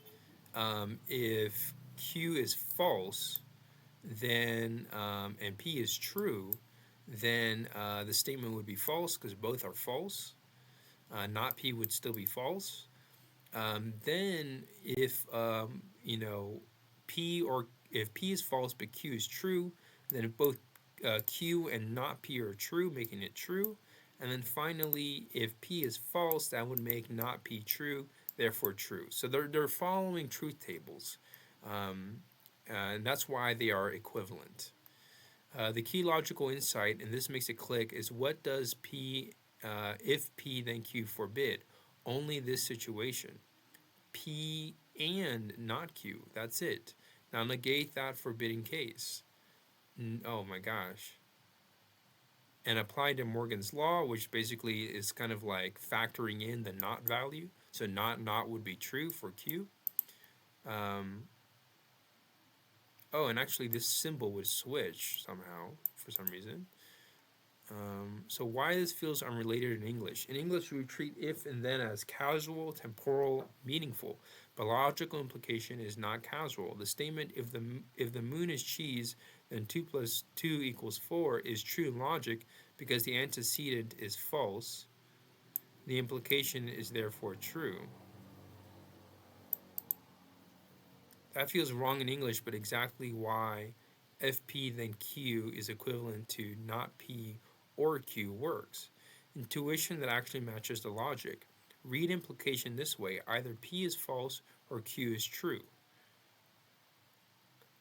Speaker 1: if Q is false, then and P is true, then the statement would be false because both are false. Not P would still be false. Then if P or if P is false but Q is true, then if both Q and not P are true, making it true. And then finally, if P is false, that would make not P true, therefore true. So they're following truth tables, and that's why they are equivalent. The key logical insight, and this makes it click, is what does P, if P then Q forbid? Only this situation. P and not Q. That's it. Now negate that forbidding case. Oh my gosh. And apply to Morgan's law, which basically is kind of like factoring in the not value. So not would be true for Q. Oh, and actually this symbol would switch somehow for some reason. So why this feels unrelated in English. In English, we treat if and then as casual, temporal, meaningful, but logical implication is not casual. The statement, if the moon is cheese, then 2 plus 2 equals 4 is true in logic because the antecedent is false. The implication is therefore true. That feels wrong in English, but exactly why if P then Q is equivalent to not P or Q works. Intuition that actually matches the logic. Read implication this way, either P is false or Q is true.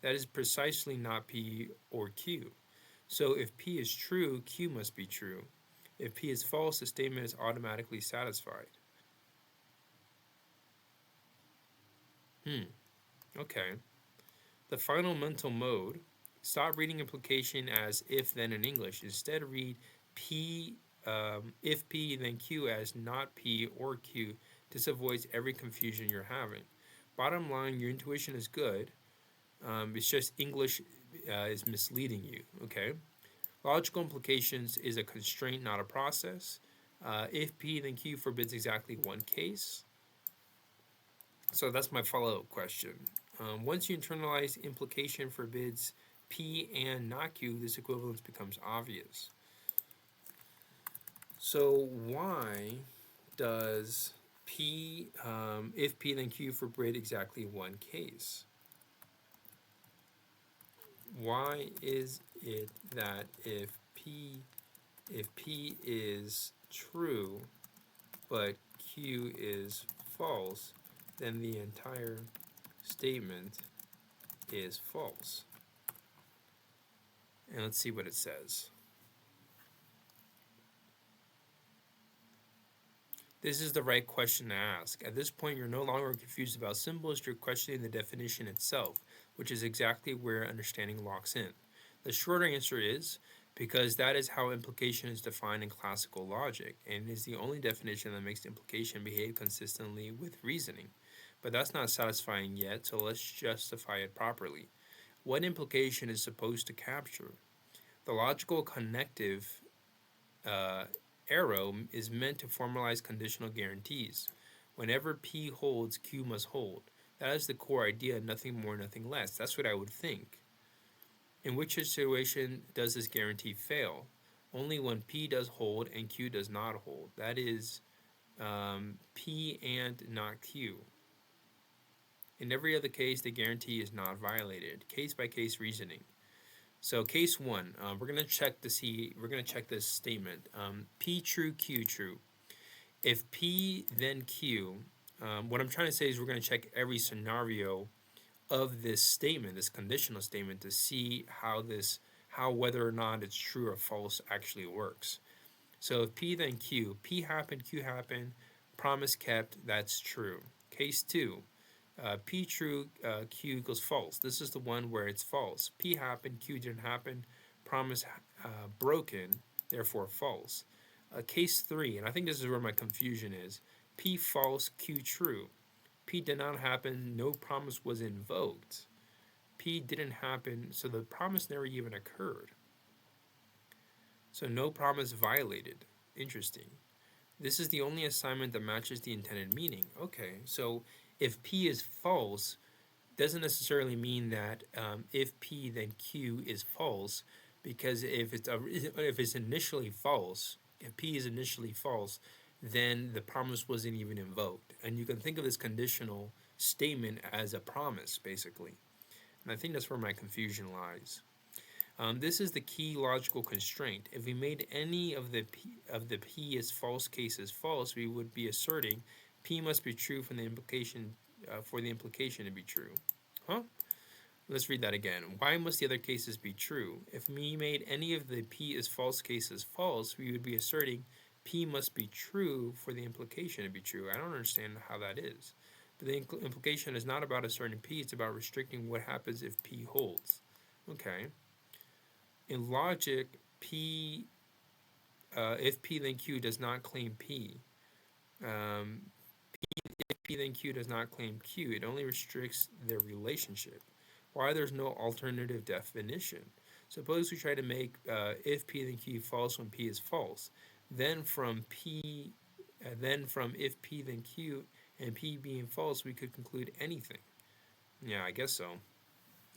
Speaker 1: That is precisely not P or Q. So if P is true, Q must be true. If P is false, the statement is automatically satisfied. Okay. The final mental mode, stop reading implication as if then in English. Instead read P, if P then Q as not P or Q. This avoids every confusion you're having. Bottom line, your intuition is good. It's just English is misleading you, okay? Logical implications is a constraint, not a process. If P then Q forbids exactly one case. So that's my follow-up question. Once you internalize implication forbids P and not Q, this equivalence becomes obvious. So why does P, if P then Q forbid exactly one case? Why is it that if P is true but Q is false, then the entire statement is false? And let's see what it says. This is the right question to ask. At this point, you're no longer confused about symbols, you're questioning the definition itself, which is exactly where understanding locks in. The shorter answer is because that is how implication is defined in classical logic, and it is the only definition that makes implication behave consistently with reasoning. But that's not satisfying yet, so let's justify it properly. What implication is supposed to capture? The logical connective arrow is meant to formalize conditional guarantees. Whenever P holds, Q must hold. That is the core idea, nothing more, nothing less. That's what I would think. In which situation does this guarantee fail? Only when P does hold and Q does not hold. That is P and not Q. In every other case, the guarantee is not violated. Case by case reasoning. So case one, we're gonna check this statement. P true, Q true. If P then Q, what I'm trying to say is we're gonna check every scenario of this statement, this conditional statement, to see how whether or not it's true or false actually works. So if P then Q, P happened, Q happened, promise kept, that's true. Case two, P true, Q equals false. This is the one where it's false. P happened, Q didn't happen, promise broken, therefore false. Case three, and I think this is where my confusion is. P false, Q true. P did not happen, no promise was invoked. P didn't happen, so the promise never even occurred. So no promise violated. Interesting. This is the only assignment that matches the intended meaning. Okay, so if P is false, doesn't necessarily mean that if P then Q is false, because if it's initially false, if P is initially false, then the promise wasn't even invoked. And you can think of this conditional statement as a promise, basically. And I think that's where my confusion lies. This is the key logical constraint. If we made any of the P is false cases false, we would be asserting P must be true from the implication for the implication to be true. Huh? Let's read that again. Why must the other cases be true? If we made any of the P is false cases false, we would be asserting P must be true for the implication to be true. I don't understand how that is. But the implication is not about asserting P, it's about restricting what happens if P holds. Okay. In logic, P, if P then Q does not claim P, um, if P then Q does not claim Q, it only restricts their relationship. Why there's no alternative definition? Suppose we try to make if P then Q false when P is false. Then from if P then Q and P being false, we could conclude anything. Yeah, I guess so.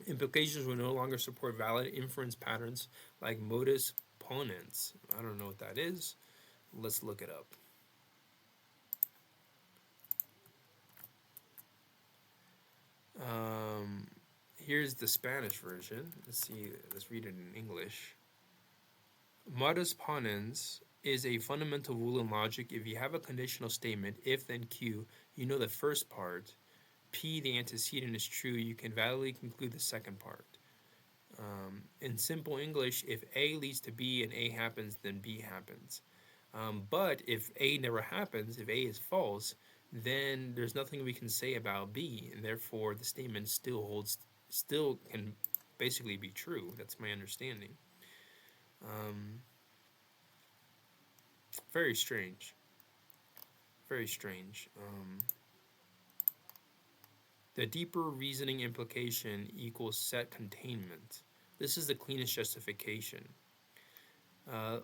Speaker 1: Implications will no longer support valid inference patterns like modus ponens. I don't know what that is. Let's look it up. Here's the Spanish version. Let's see. Let's read it in English. Modus ponens is a fundamental rule in logic. If you have a conditional statement, if then Q, you know the first part. P, the antecedent, is true. You can validly conclude the second part. In simple English, if A leads to B and A happens, then B happens. But if A never happens, if A is false, then there's nothing we can say about B, and therefore the statement still can basically be true. That's my understanding. Very strange. Very strange. The deeper reasoning implication equals set containment. This is the cleanest justification.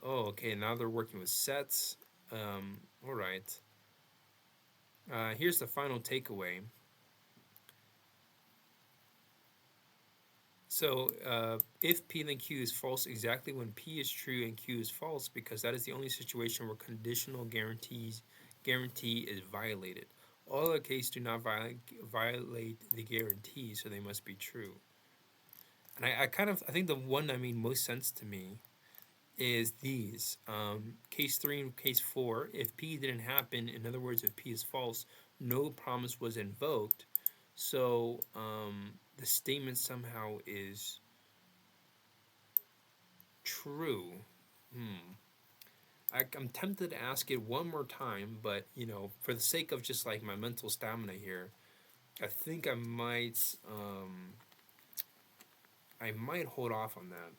Speaker 1: Okay, now they're working with sets. All right. Here's the final takeaway. So if P then Q is false exactly when P is true and Q is false, because that is the only situation where conditional guarantee is violated. All other cases do not violate the guarantee, so they must be true. And I think the one that made most sense to me is these. Case 3 and case 4, if P didn't happen, in other words, if P is false, no promise was invoked. So the statement somehow is true. I'm tempted to ask it one more time, but for the sake of just like my mental stamina here, I think I might hold off on that.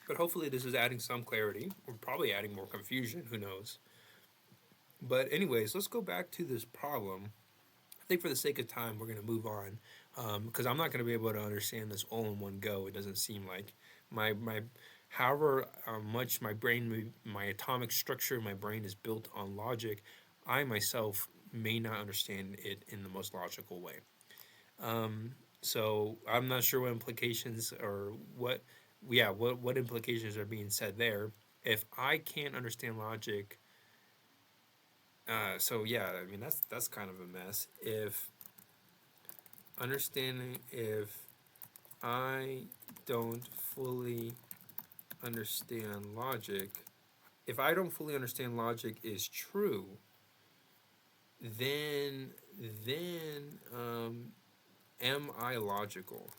Speaker 1: But hopefully this is adding some clarity, or probably adding more confusion, who knows. But anyways, let's go back to this problem. I think for the sake of time, we're going to move on, because I'm not going to be able to understand this all in one go. It doesn't seem like however much my brain, my atomic structure of my brain is built on logic, I myself may not understand it in the most logical way. So I'm not sure what implications or what implications are being said there. If I can't understand logic, so yeah, I mean that's kind of a mess. If I don't fully understand logic, if I don't fully understand logic is true, then am I logical?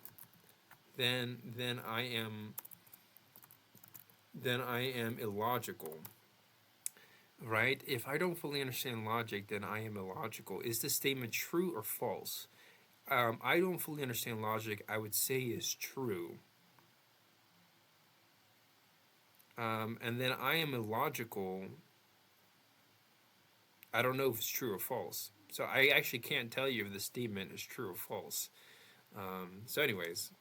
Speaker 1: Then I am illogical. Right? If I don't fully understand logic, then I am illogical. Is this statement true or false? I don't fully understand logic, I would say is true. And then I am illogical. I don't know if it's true or false. So I actually can't tell you if the statement is true or false. So anyways,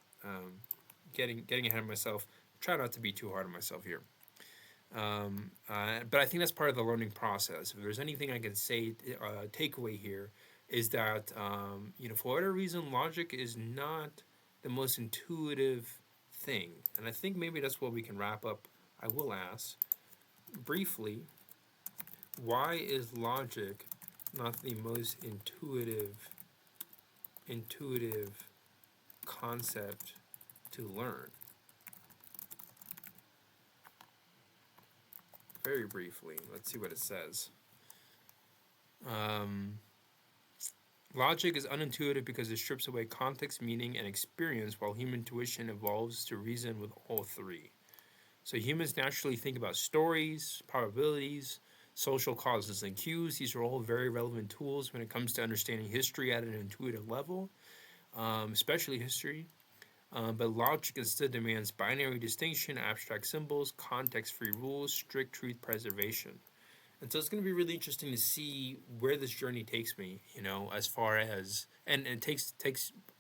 Speaker 1: getting ahead of myself. Try not to be too hard on myself here. But I think that's part of the learning process. If there's anything I can say, takeaway here is that for whatever reason, logic is not the most intuitive thing, and I think maybe that's what we can wrap up. I will ask briefly, why is logic not the most intuitive concept to learn? Very briefly, let's see what it says. Um, Logic is unintuitive because it strips away context, meaning, and experience, while human intuition evolves to reason with all three. So humans naturally think about stories, probabilities, social causes and cues. These are all very relevant tools when it comes to understanding history at an intuitive level, especially history. But logic instead demands binary distinction, abstract symbols, context-free rules, strict truth preservation. And so it's going to be really interesting to see where this journey takes me, as far as and it takes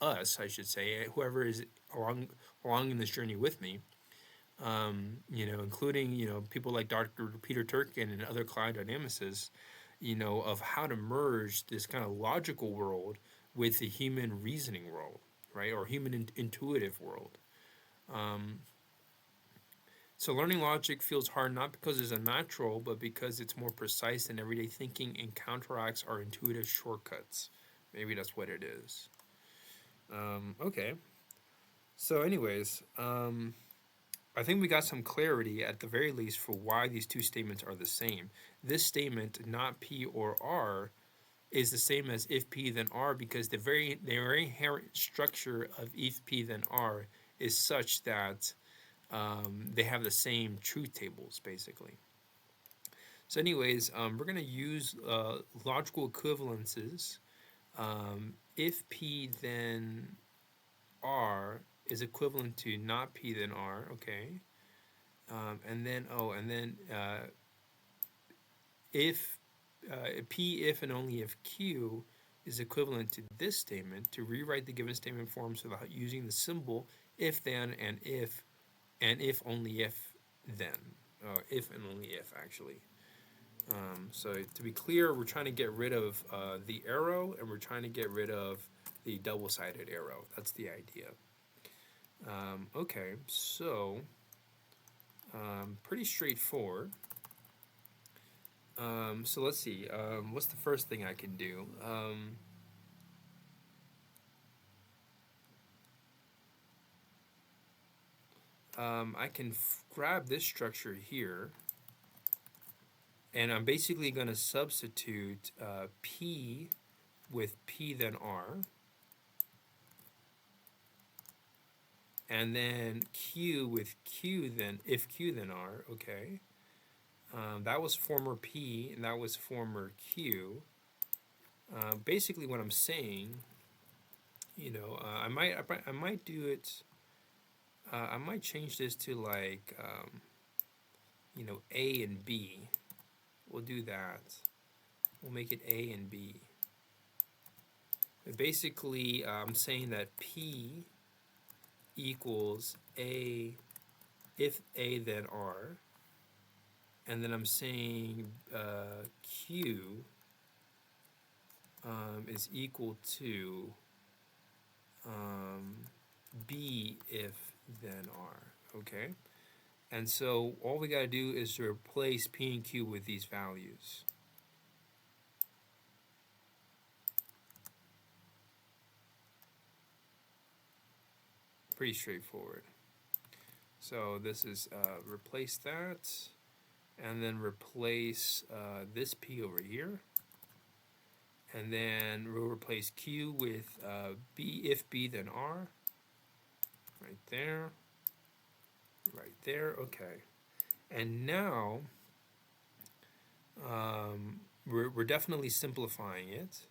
Speaker 1: us, I should say, whoever is along in this journey with me, including people like Dr. Peter Turkin and other cloud dynamicists, of how to merge this kind of logical world with the human reasoning world, right, or human intuitive world. Um, so learning logic feels hard not because it's unnatural, but because it's more precise than everyday thinking and counteracts our intuitive shortcuts. Maybe that's what it is. Okay. So, anyways, I think we got some clarity at the very least for why these two statements are the same. This statement, not P or R, is the same as if P then R because the very inherent structure of if P then R is such that they have the same truth tables, basically. So, anyways, we're going to use logical equivalences. If P then R is equivalent to not P then R, okay. If P if and only if Q is equivalent to this statement, to rewrite the given statement forms without using the symbol if then and if only if then, if and only if actually. So to be clear, we're trying to get rid of the arrow and we're trying to get rid of the double-sided arrow. That's the idea. Okay, so pretty straightforward. So let's see. What's the first thing I can do? I can grab this structure here, and I'm basically going to substitute P with P then R, and then Q with Q then, if Q then R, okay. That was former P, and that was former Q. Basically what I'm saying, I might do it, I might change this to like, A and B. We'll do that. We'll make it A and B. But basically, I'm saying that P equals A if A then R. And then I'm saying Q is equal to B if then R, okay? And so all we gotta do is to replace P and Q with these values. Pretty straightforward. So this is replace that, and then replace this P over here. And then we'll replace Q with B if B then R. Right there. Right there, okay. And now we're definitely simplifying it.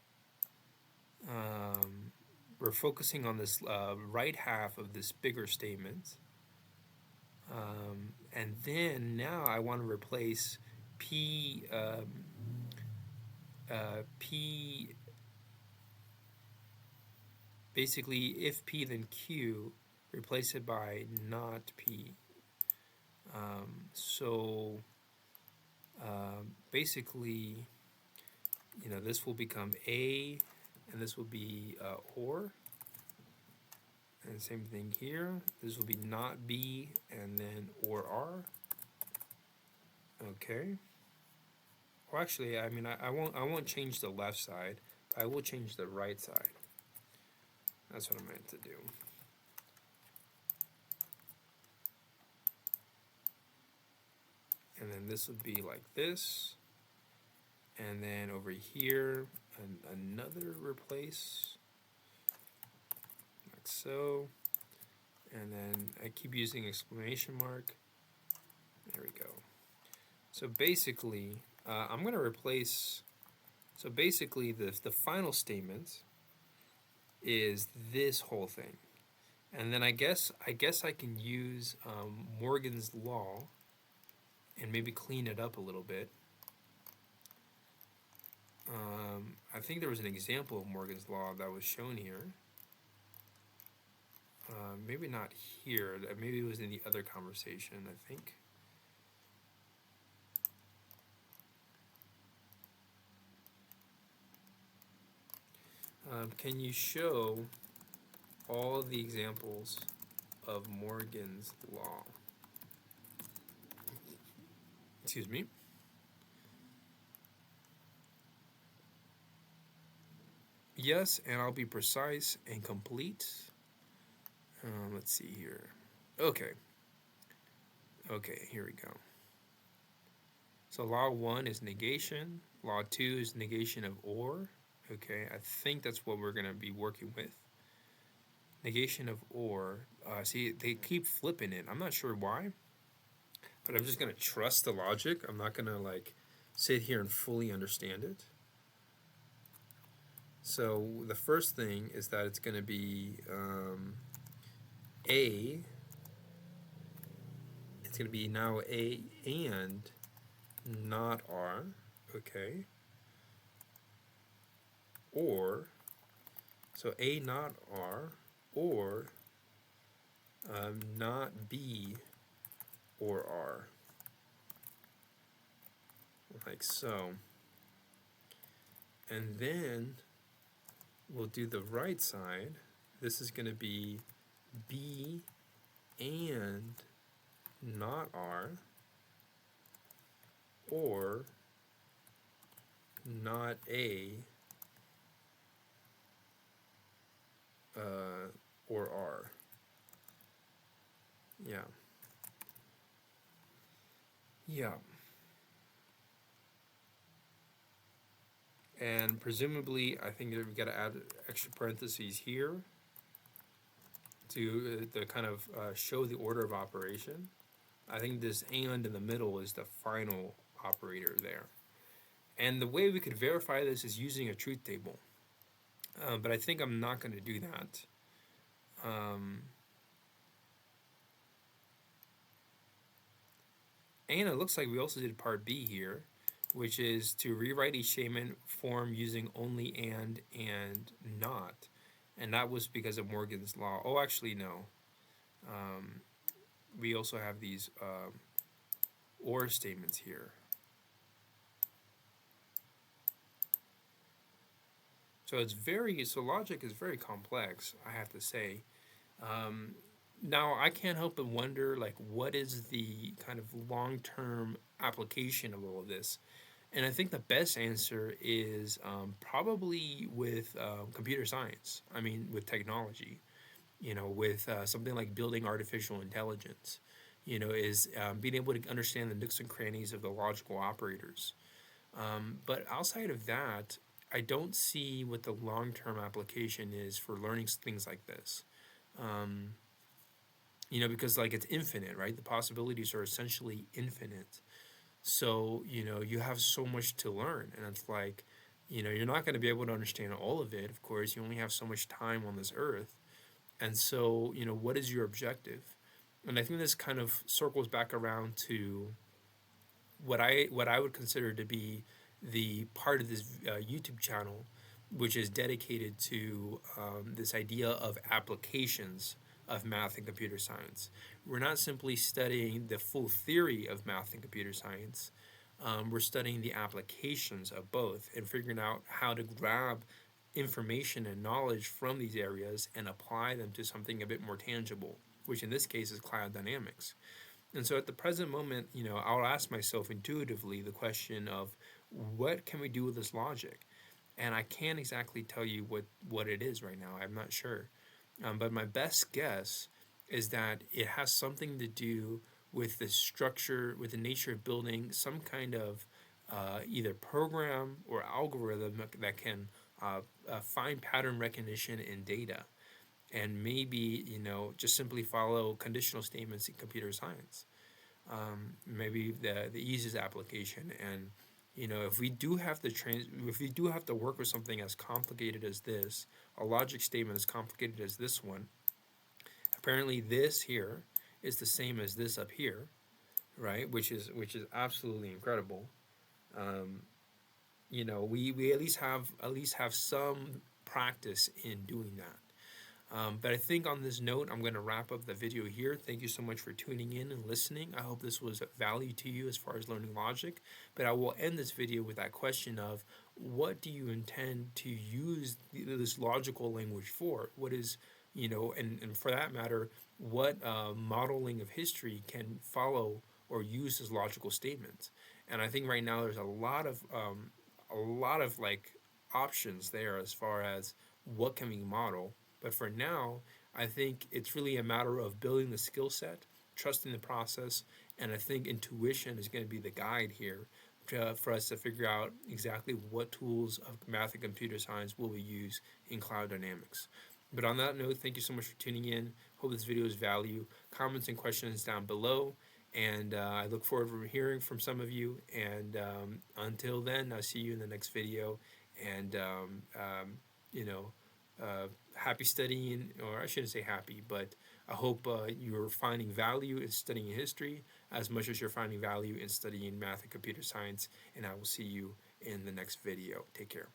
Speaker 1: We're focusing on this right half of this bigger statement. And then now I want to replace P, basically if P then Q, replace it by not P. So basically, this will become A, and this will be OR. And same thing here. This will be not B, and then OR R. Okay. Well, actually, I mean, I won't change the left side, but I will change the right side. That's what I meant to do. And then this would be like this. And then over here, another replace, like so. And then I keep using exclamation mark. There we go. So basically, I'm going to replace, so basically the final statement is this whole thing. And then I guess I can use Morgan's law and maybe clean it up a little bit. I think there was an example of Morgan's law that was shown here. Maybe not here. Maybe it was in the other conversation, I think. Can you show all the examples of Morgan's law? Excuse me. Yes, and I'll be precise and complete. Let's see here. Okay. Okay, here we go. So law 1 is negation. Law 2 is negation of OR. Okay, I think that's what we're going to be working with. Negation of OR. See, they keep flipping it. I'm not sure why, but I'm just going to trust the logic. I'm not going to like sit here and fully understand it. So the first thing is that it's going to be A. It's going to be now A and not R. Okay. Or, so A not R, or not B or R. Like so. And then we'll do the right side. This is going to be B and not R, or not A or R. Yeah. Yeah. And presumably, I think we've got to add extra parentheses here to kind of show the order of operation. I think this and in the middle is the final operator there. And the way we could verify this is using a truth table. But I think I'm not going to do that. And it looks like we also did part B here, which is to rewrite each statement form using only and not. And that was because of Morgan's law. Oh, actually, no. We also have these or statements here. So so logic is very complex, I have to say. Now, I can't help but wonder, like, what is the kind of long-term application of all of this? And I think the best answer is probably with computer science. I mean, with technology, with something like building artificial intelligence, is being able to understand the nooks and crannies of the logical operators. But outside of that, I don't see what the long-term application is for learning things like this. Because like it's infinite, right? The possibilities are essentially infinite. So, you have so much to learn. And it's like, you're not going to be able to understand all of it. Of course, you only have so much time on this earth. And so, what is your objective? And I think this kind of circles back around to what I would consider to be the part of this YouTube channel, which is dedicated to this idea of applications of math and computer science. We're not simply studying the full theory of math and computer science. We're studying the applications of both and figuring out how to grab information and knowledge from these areas and apply them to something a bit more tangible, which in this case is cloud dynamics. And so at the present moment, I'll ask myself intuitively the question of what can we do with this logic? And I can't exactly tell you what it is right now. I'm not sure. But my best guess is that it has something to do with the structure, with the nature of building some kind of either program or algorithm that can find pattern recognition in data, and maybe just simply follow conditional statements in computer science. Maybe the easiest application. And if we do have to work with something as complicated as this, a logic statement as complicated as this one, apparently this here is the same as this up here, right? Which is absolutely incredible. um, we at least have some practice in doing that. But I think on this note, I'm going to wrap up the video here. Thank you so much for tuning in and listening. I hope this was of value to you as far as learning logic. But I will end this video with that question of, what do you intend to use this logical language for? What is, and for that matter, what modeling of history can follow or use as logical statements? And I think right now there's a lot of like options there as far as what can we model. But for now, I think it's really a matter of building the skill set, trusting the process, and I think intuition is going to be the guide here for us to figure out exactly what tools of math and computer science will we use in cloud dynamics. But on that note, thank you so much for tuning in. Hope this video is value. Comments and questions down below. And I look forward to hearing from some of you. And until then, I'll see you in the next video. And, happy studying, or I shouldn't say happy, but I hope you're finding value in studying history as much as you're finding value in studying math and computer science. And I will see you in the next video. Take care.